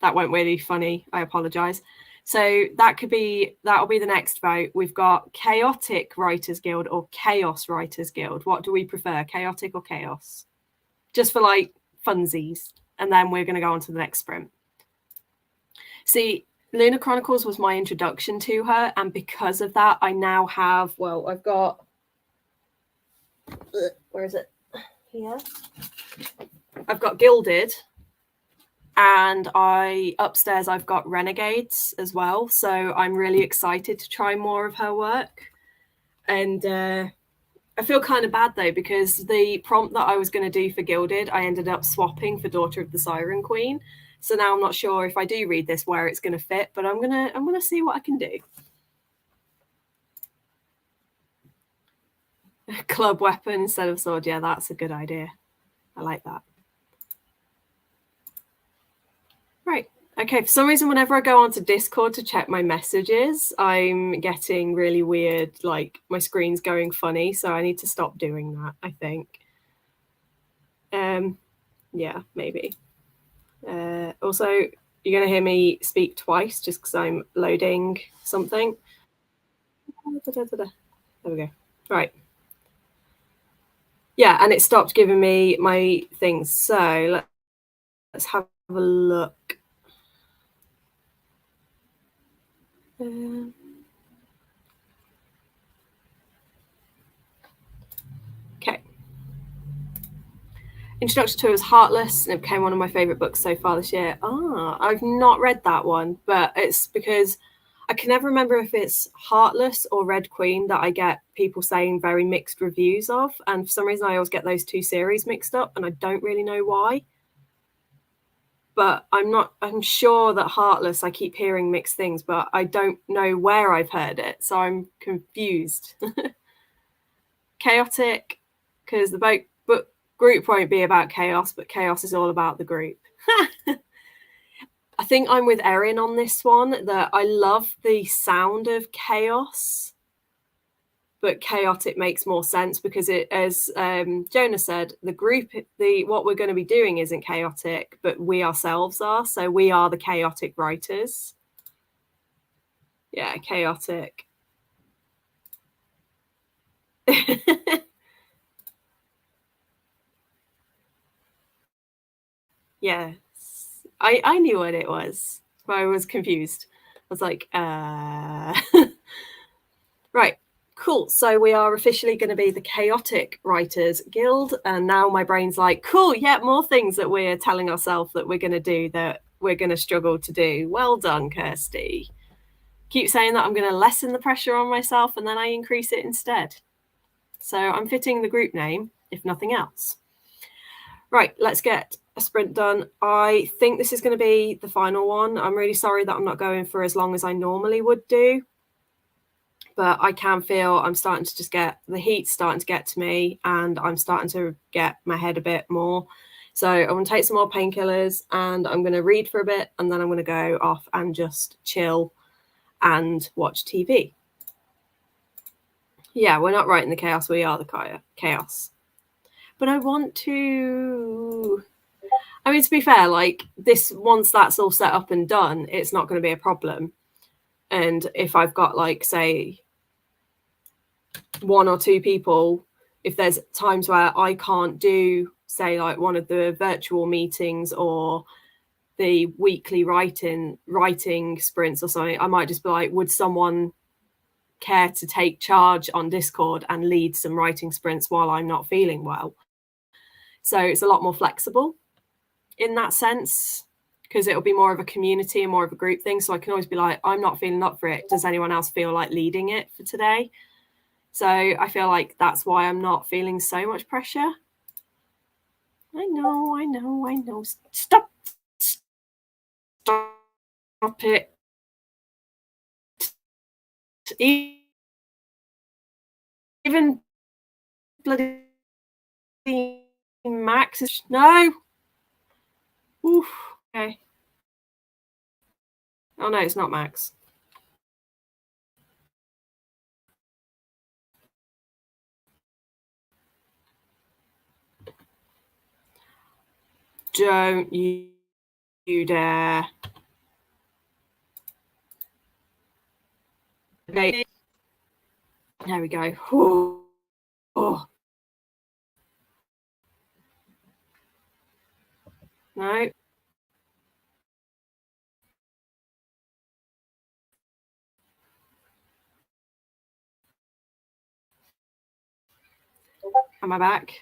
That won't really funny. I apologize. So that'll be the next vote. We've got Chaotic Writers Guild or Chaos Writers Guild. What do we prefer, chaotic or chaos? Just for like funsies. And then we're going to go on to the next sprint. See, Luna Chronicles was my introduction to her, and because of that, I now have, well, I've got, where is it? Here. I've got Gilded, and upstairs I've got Renegades as well. So I'm really excited to try more of her work. And I feel kind of bad though, because the prompt that I was going to do for Gilded, I ended up swapping for Daughter of the Siren Queen. So now I'm not sure if I do read this where it's going to fit, but I'm gonna see what I can do. Club weapon instead of sword. Yeah, that's a good idea. I like that. Right. Okay, for some reason, whenever I go onto Discord to check my messages, I'm getting really weird, like my screen's going funny, so I need to stop doing that, I think. Yeah, maybe. Also, you're going to hear me speak twice just because I'm loading something. There we go. Right. Yeah, and it stopped giving me my things. So let's have a look. Okay. Introduction to it was Heartless, and it became one of my favourite books so far this year. I've not read that one, but it's because I can never remember if it's Heartless or Red Queen that I get people saying very mixed reviews of. And for some reason, I always get those 2 series mixed up, and I don't really know why. But I'm sure that Heartless, I keep hearing mixed things, but I don't know where I've heard it. So I'm confused. Chaotic, because the book group won't be about chaos, but chaos is all about the group. I think I'm with Erin on this one, that I love the sound of chaos, but chaotic makes more sense because it, as Jonah said, the group, what we're going to be doing isn't chaotic, but we ourselves are. So we are the chaotic writers. Yeah, chaotic. Yes. I knew what it was, but I was confused. I was like, Right, cool. So we are officially going to be the Chaotic Writers Guild. And now my brain's like, cool, yeah, more things that we're telling ourselves that we're going to do that we're going to struggle to do. Well done, Kirsty. Keep saying that I'm going to lessen the pressure on myself and then I increase it instead. So I'm fitting the group name, if nothing else. Right, let's get a sprint done. I think this is going to be the final one. I'm really sorry that I'm not going for as long as I normally would do. But I can feel I'm starting to just get the heat starting to get to me and I'm starting to get my head a bit more. So I'm going to take some more painkillers and I'm going to read for a bit and then I'm going to go off and just chill and watch TV. Yeah, we're not writing the chaos, we are the chaos. But I want to... I mean, to be fair, like this, once that's all set up and done, it's not going to be a problem. And if I've got like, say, 1 or 2 people, if there's times where I can't do, say, like one of the virtual meetings or the weekly writing sprints or something, I might just be like, would someone care to take charge on Discord and lead some writing sprints while I'm not feeling well? So it's a lot more flexible in that sense, because it'll be more of a community and more of a group thing. So I can always be like, I'm not feeling up for it. Does anyone else feel like leading it for today? So I feel like that's why I'm not feeling so much pressure. I know. Stop it. Even bloody Max is... No. Oof. Okay. Oh no, it's not Max. Don't you dare. Okay. There we go. Oh. No. Am I back?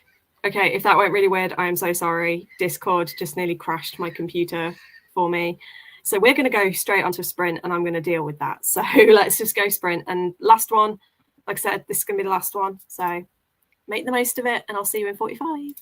Okay, if that went really weird, I am so sorry. Discord just nearly crashed my computer for me. So we're going to go straight onto a sprint and I'm going to deal with that. So let's just go sprint. And last one, like I said, this is going to be the last one. So make the most of it and I'll see you in 45.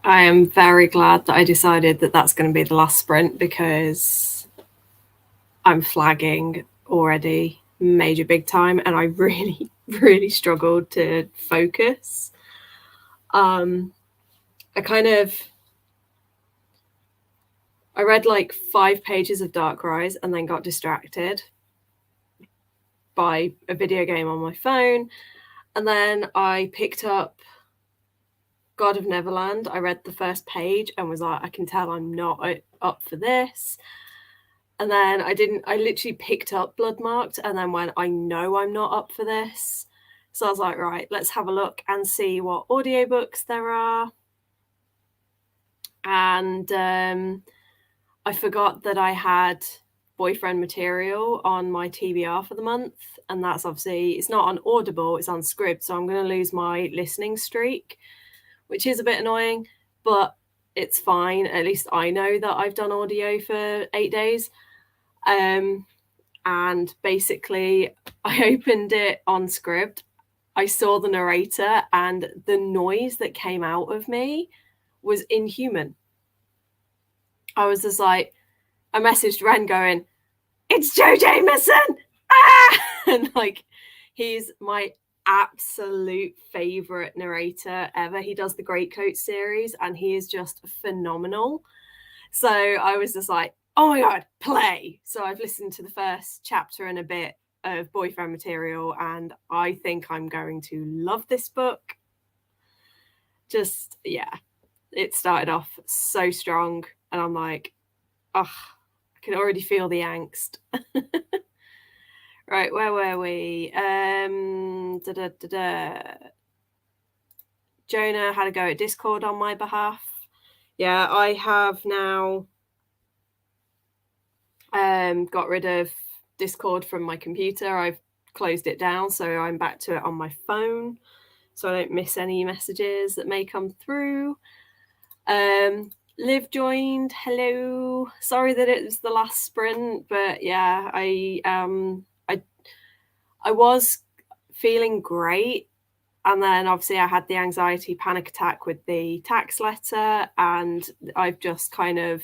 I am very glad that I decided that that's going to be the last sprint, because I'm flagging already major big time, and I really, really struggled to focus. I read like 5 pages of Dark Rise and then got distracted by a video game on my phone. And then I picked up God of Neverland. I read the first page and was like, I can tell I'm not up for this. And then I literally picked up Bloodmarked and then went, I know I'm not up for this. So I was like, right, let's have a look and see what audiobooks there are. And I forgot that I had boyfriend material on my TBR for the month. And that's obviously, it's not on Audible, it's on Scribd. So I'm going to lose my listening streak, which is a bit annoying, but it's fine. At least I know that I've done audio for 8 days. And basically, I opened it on Scribd. I saw the narrator, and the noise that came out of me was inhuman. I was just like, I messaged Ren going, it's Joe Jameson! Ah! And like, he's my absolute favorite narrator ever. He does the Greatcoat series and he is just phenomenal. So I was just like, oh my God, play. So I've listened to the first chapter and a bit of boyfriend material, and I think I'm going to love this book. Just, yeah, it started off so strong and I'm like, oh, I can already feel the angst. Right, where were we? Jonah had a go at Discord on my behalf. Yeah, I have now got rid of Discord from my computer. I've closed it down, so I'm back to it on my phone, so I don't miss any messages that may come through. Liv joined. Hello. Sorry that it was the last sprint, but yeah, I was feeling great. And then obviously I had the anxiety panic attack with the tax letter, and I've just kind of,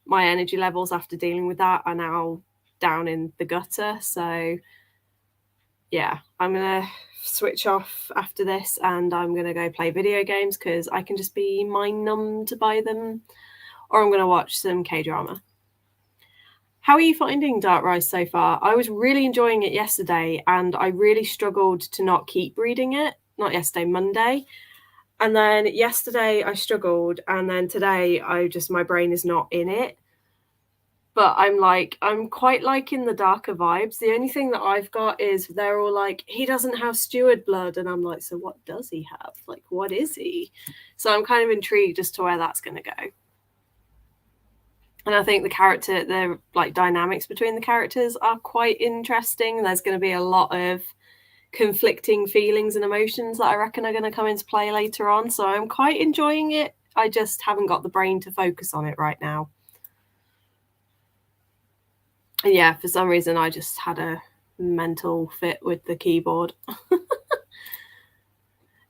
my energy levels after dealing with that are now down in the gutter. So yeah, I'm going to switch off after this and I'm going to go play video games because I can just be mind numbed by them, or I'm going to watch some K-drama. How are you finding Dark Rise so far? I was really enjoying it yesterday and I really struggled to not keep reading it. Not yesterday, Monday. And then yesterday I struggled, and then today my brain is not in it. But I'm quite liking the darker vibes. The only thing that I've got is they're all like, he doesn't have steward blood. And I'm like, so what does he have? Like, what is he? So I'm kind of intrigued as to where that's going to go. And I think the like dynamics between the characters are quite interesting. There's going to be a lot of conflicting feelings and emotions that I reckon are going to come into play later on. So I'm quite enjoying it. I just haven't got the brain to focus on it right now. And yeah, for some reason I just had a mental fit with the keyboard.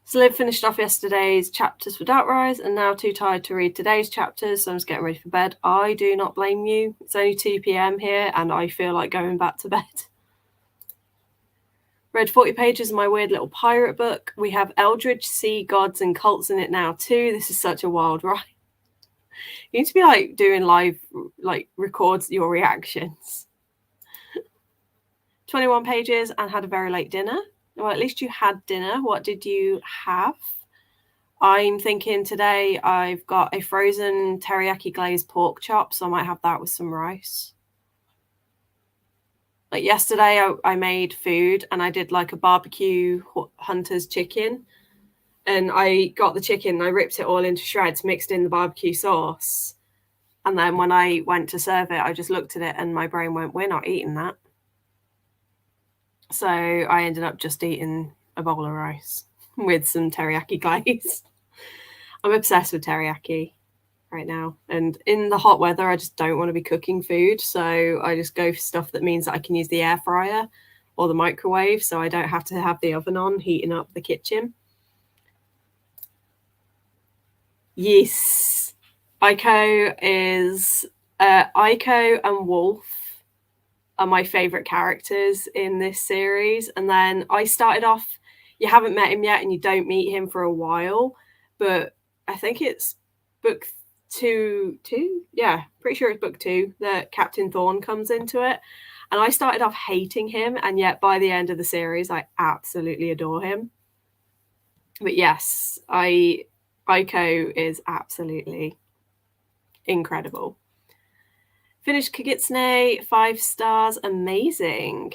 So Liv finished off yesterday's chapters for Dark Rise and now too tired to read today's chapters, so I'm just getting ready for bed. I do not blame you. It's only 2 p.m. here and I feel like going back to bed. Read 40 pages of my weird little pirate book. We have Eldritch Sea Gods and Cults in it now too. This is such a wild ride. You need to be like doing live, like records your reactions. 21 pages and had a very late dinner. Well, at least you had dinner. What did you have? I'm thinking today I've got a frozen teriyaki glazed pork chop, so I might have that with some rice. Like yesterday I made food and I did like a barbecue hunter's chicken, and I got the chicken and I ripped it all into shreds, mixed in the barbecue sauce, and then when I went to serve it I just looked at it and my brain went, we're not eating that. So I ended up just eating a bowl of rice with some teriyaki glaze. I'm obsessed with teriyaki right now, and in the hot weather I just don't want to be cooking food, so I just go for stuff that means that I can use the air fryer or the microwave, so I don't have to have the oven on heating up the kitchen. Yes. Aiko and Wolf are my favorite characters in this series. And then I started off, you haven't met him yet and you don't meet him for a while, but I think it's book two. Yeah, pretty sure it's book 2 that Captain Thorn comes into it. And I started off hating him, and yet by the end of the series, I absolutely adore him. But yes, Aiko is absolutely incredible. Finished Kagitsune, 5 stars, amazing.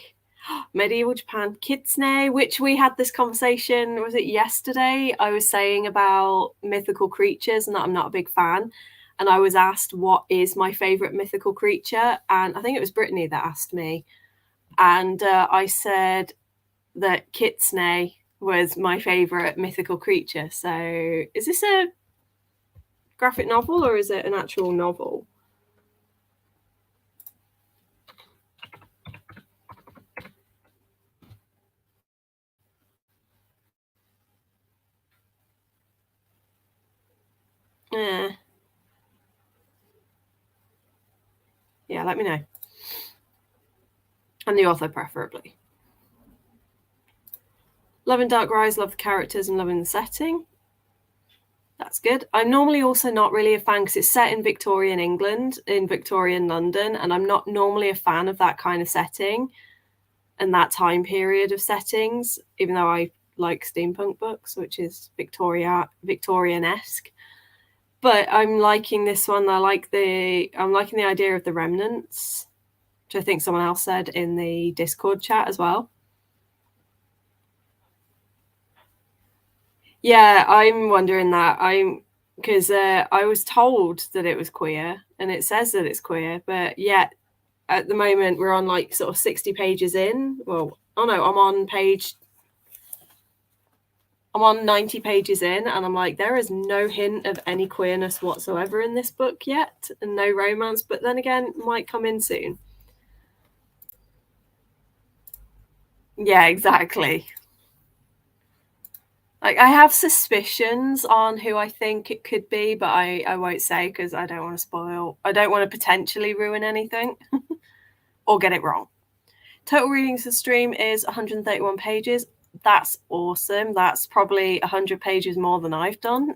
Medieval Japan Kitsune, which we had this conversation, was it yesterday? I was saying about mythical creatures and that I'm not a big fan. And I was asked what is my favourite mythical creature. And I think it was Brittany that asked me. And I said that Kitsune was my favourite mythical creature. So is this a graphic novel or is it an actual novel? Yeah, let me know. And the author, preferably. Loving Dark Rise, love the characters and loving the setting. That's good. I'm normally also not really a fan because it's set in Victorian England, in Victorian London, and I'm not normally a fan of that kind of setting and that time period of settings, even though I like steampunk books, which is Victorian-esque. But I'm liking this one. I'm liking the idea of the remnants, which I think someone else said in the Discord chat as well. Yeah, I'm wondering that. Because I was told that it was queer, and it says that it's queer, but yet at the moment we're on like sort of 60 pages in. Well, oh no, I'm on 90 pages in, and I'm like, there is no hint of any queerness whatsoever in this book yet, and no romance. But then again, might come in soon. Yeah, exactly. Like, I have suspicions on who I think it could be, but I won't say because I don't want to spoil. I don't want to potentially ruin anything or get it wrong. Total readings of stream is 131 pages. That's awesome. That's probably 100 pages more than I've done.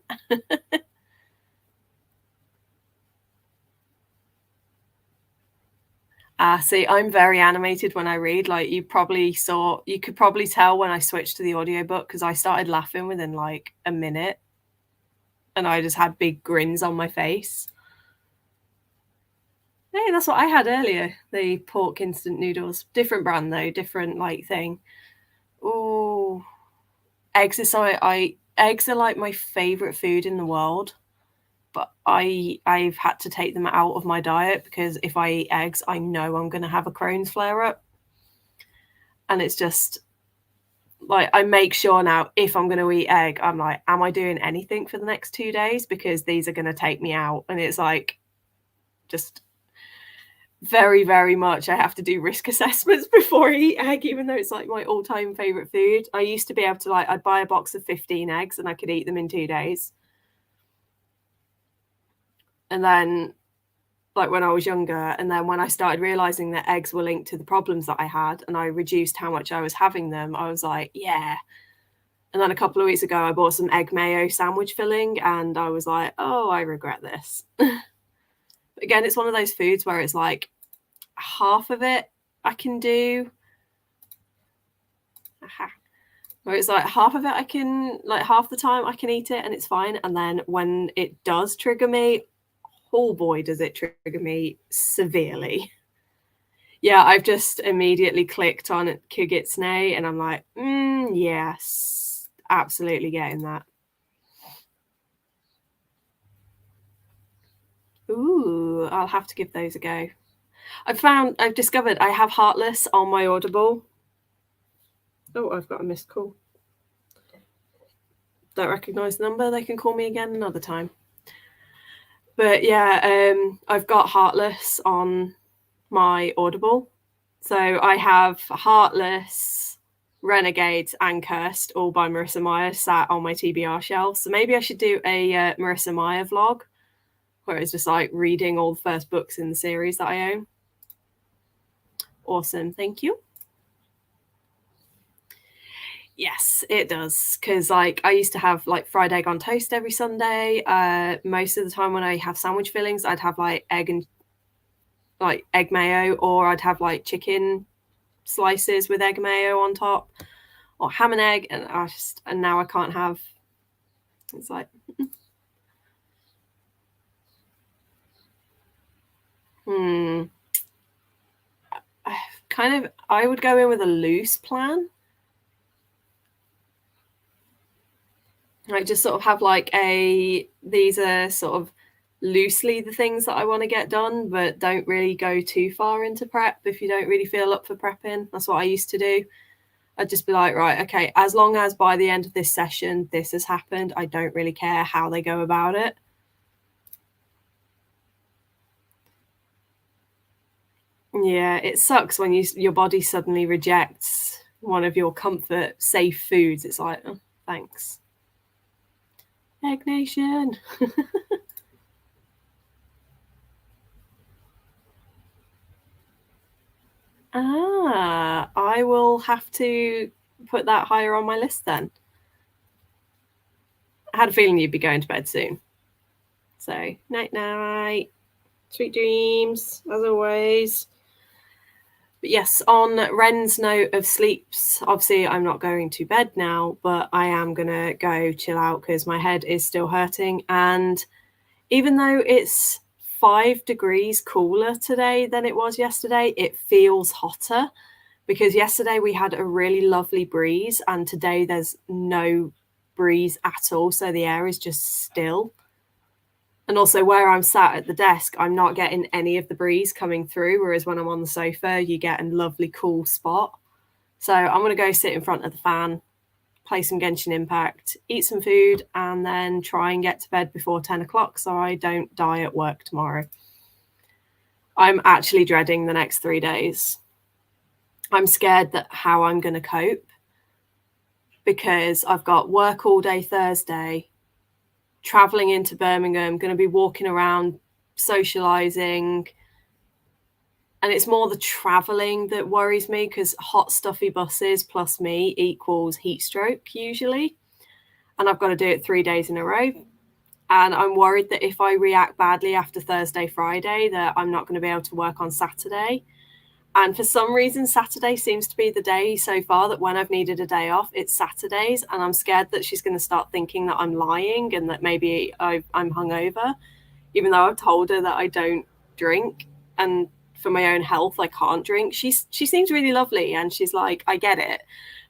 See, I'm very animated when I read. Like you could probably tell when I switched to the audiobook because I started laughing within like a minute and I just had big grins on my face. Hey, that's what I had earlier. The pork instant noodles. Different brand though, different like thing. Oh, eggs are eggs are like my favorite food in the world. But I've had to take them out of my diet because if I eat eggs, I know I'm going to have a Crohn's flare up. And it's just like I make sure now if I'm going to eat egg, I'm like, am I doing anything for the next 2 days because these are going to take me out? And it's like just very, very much I have to do risk assessments before I eat egg, even though it's like my all-time favorite food. I used to be able to I'd buy a box of 15 eggs and I could eat them in 2 days. And then like when I was younger, and then when I started realizing that eggs were linked to the problems that I had and I reduced how much I was having them, I was like, yeah. And then a couple of weeks ago I bought some egg mayo sandwich filling and I was like, oh, I regret this. Again, it's one of those foods where it's like half of it I can do. Where it's like half of it I can, like half the time I can eat it and it's fine. And then when it does trigger me, oh boy, does it trigger me severely. Yeah, I've just immediately clicked on Kugitsune and I'm like, yes, absolutely getting that. Ooh, I'll have to give those a go. I've discovered I have Heartless on my Audible. Oh, I've got a missed call. Don't recognise the number. They can call me again another time. But yeah, I've got Heartless on my Audible. So I have Heartless, Renegades, and Cursed, all by Marissa Meyer, sat on my TBR shelf. So maybe I should do a Marissa Meyer vlog, where it's just like reading all the first books in the series that I own. Awesome, thank you. Yes, it does. Because like I used to have like fried egg on toast every Sunday. Most of the time when I have sandwich fillings, I'd have like egg mayo, or I'd have like chicken slices with egg mayo on top, or ham and egg. And now I can't have. It's like, I would go in with a loose plan. Like just sort of have like these are sort of loosely the things that I want to get done, but don't really go too far into prep if you don't really feel up for prepping. That's what I used to do. I'd just be like, right, okay, as long as by the end of this session this has happened, I don't really care how they go about it. Yeah, it sucks when your body suddenly rejects one of your comfort safe foods. It's like, oh, thanks. Egg Nation. I will have to put that higher on my list then. I had a feeling you'd be going to bed soon. So, night night. Sweet dreams, as always. But yes, on Ren's note of sleeps, obviously I'm not going to bed now, but I am going to go chill out because my head is still hurting. And even though it's 5 degrees cooler today than it was yesterday, it feels hotter, because yesterday we had a really lovely breeze and today there's no breeze at all. So the air is just still. And also where I'm sat at the desk, I'm not getting any of the breeze coming through, whereas when I'm on the sofa, you get a lovely cool spot. So I'm going to go sit in front of the fan, play some Genshin Impact, eat some food, and then try and get to bed before 10 o'clock so I don't die at work tomorrow. I'm actually dreading the next 3 days. I'm scared that how I'm going to cope, because I've got work all day Thursday, traveling into Birmingham, going to be walking around, socializing. And it's more the traveling that worries me, because hot, stuffy buses plus me equals heat stroke usually. And I've got to do it 3 days in a row. And I'm worried that if I react badly after Thursday, Friday, that I'm not going to be able to work on Saturday. And for some reason, Saturday seems to be the day so far that when I've needed a day off, it's Saturdays. And I'm scared that she's going to start thinking that I'm lying and that maybe I'm hungover, even though I've told her that I don't drink. And for my own health, I can't drink. She seems really lovely and she's like, I get it.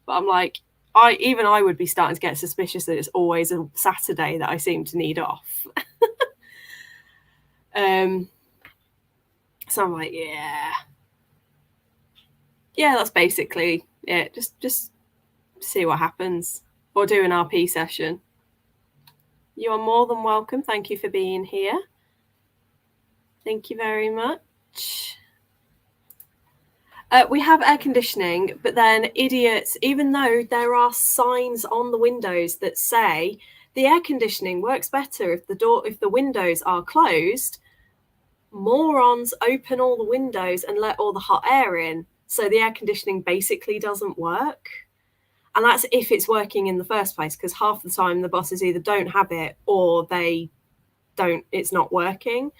But I'm like, I would be starting to get suspicious that it's always a Saturday that I seem to need off. So I'm like, yeah, that's basically it. Just see what happens, or do an RP session. You are more than welcome. Thank you for being here. Thank you very much. We have air conditioning, but then idiots, even though there are signs on the windows that say the air conditioning works better if the windows are closed, morons open all the windows and let all the hot air in. So the air conditioning basically doesn't work. And that's if it's working in the first place, because half the time the buses either don't have it or it's not working.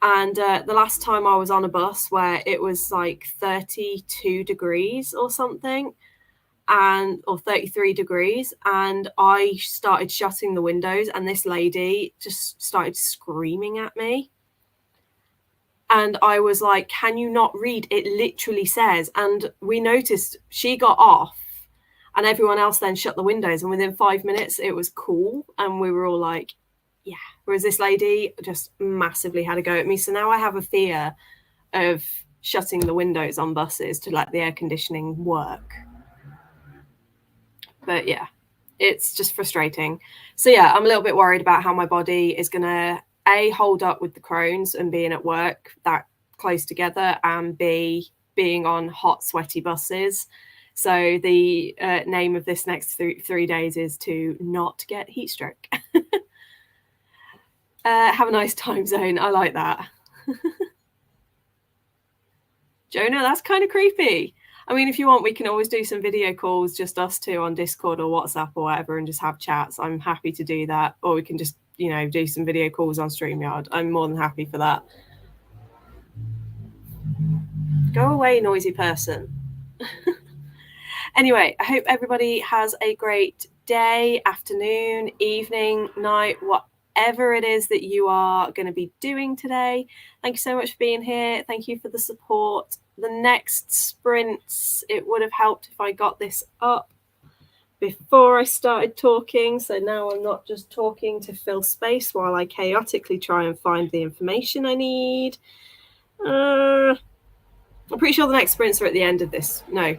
And the last time I was on a bus where it was like 32 degrees or something, or 33 degrees, and I started shutting the windows, and this lady just started screaming at me. And I was like, can you not read? It literally says. And we noticed she got off and everyone else then shut the windows. And within 5 minutes, it was cool. And we were all like, yeah. Whereas this lady just massively had a go at me. So now I have a fear of shutting the windows on buses to let the air conditioning work. But yeah, it's just frustrating. So yeah, I'm a little bit worried about how my body is going to hold up with the Crohn's and being at work that close together, and B, being on hot, sweaty buses. So the name of this next 3 days is to not get heat stroke. Have a nice time zone. I like that. Jonah, that's kind of creepy. I mean, if you want, we can always do some video calls, just us two on Discord or WhatsApp or whatever, and just have chats. I'm happy to do that. Or we can just, do some video calls on StreamYard. I'm more than happy for that. Go away, noisy person. Anyway, I hope everybody has a great day, afternoon, evening, night, whatever it is that you are going to be doing today. Thank you so much for being here. Thank you for the support. The next sprints, it would have helped if I got this up before I started talking. So now I'm not just talking to fill space while I chaotically try and find the information I need. I'm pretty sure the next sprints are at the end of this. No.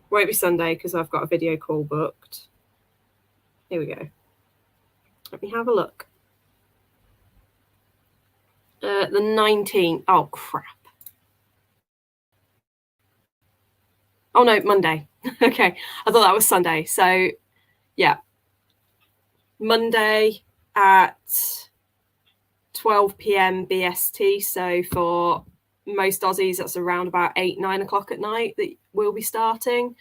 Won't be Sunday because I've got a video call booked. Here we go. Let me have a look. The 19th. Oh, crap. Oh, no, Monday. Okay. I thought that was Sunday. So, yeah. Monday at 12 p.m. BST. So, for most Aussies, that's around about 8, 9 o'clock at night that we'll be starting.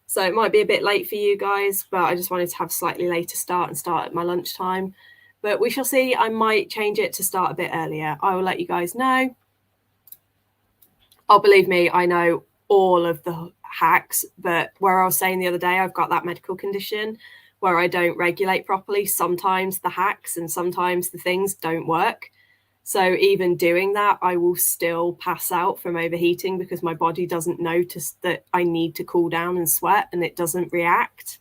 So it might be a bit late for you guys, but I just wanted to have a slightly later start and start at my lunchtime. But we shall see. I might change it to start a bit earlier. I will let you guys know. Oh, believe me, I know all of the hacks, but where I was saying the other day, I've got that medical condition where I don't regulate properly. Sometimes the hacks and sometimes the things don't work. So even doing that, I will still pass out from overheating because my body doesn't notice that I need to cool down and sweat and it doesn't react.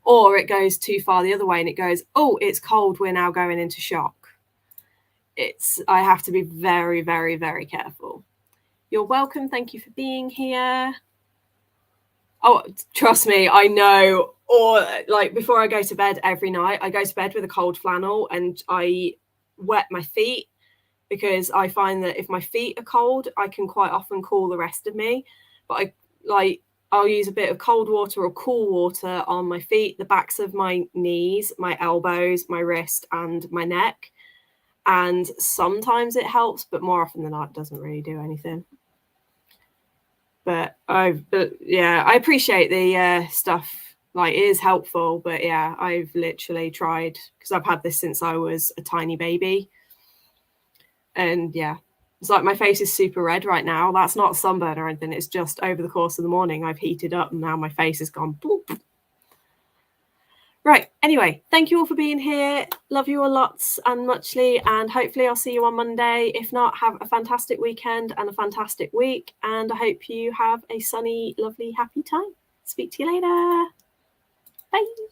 Or it goes too far the other way and it goes, oh, it's cold, we're now going into shock. I have to be very, very, very careful. You're welcome. Thank you for being here. Oh, trust me, I know. Or like before I go to bed every night, I go to bed with a cold flannel and I wet my feet, because I find that if my feet are cold, I can quite often cool the rest of me. But I'll use a bit of cold water or cool water on my feet, the backs of my knees, my elbows, my wrist, and my neck. And sometimes it helps, but more often than not, it doesn't really do anything. But I appreciate the stuff. Like, it is helpful, but yeah, I've literally tried, because I've had this since I was a tiny baby. And yeah, it's like my face is super red right now. That's not sunburn or anything. It's just over the course of the morning, I've heated up and now my face has gone boop. Right. Anyway, thank you all for being here. Love you all lots and muchly. And hopefully I'll see you on Monday. If not, have a fantastic weekend and a fantastic week. And I hope you have a sunny, lovely, happy time. Speak to you later. Bye.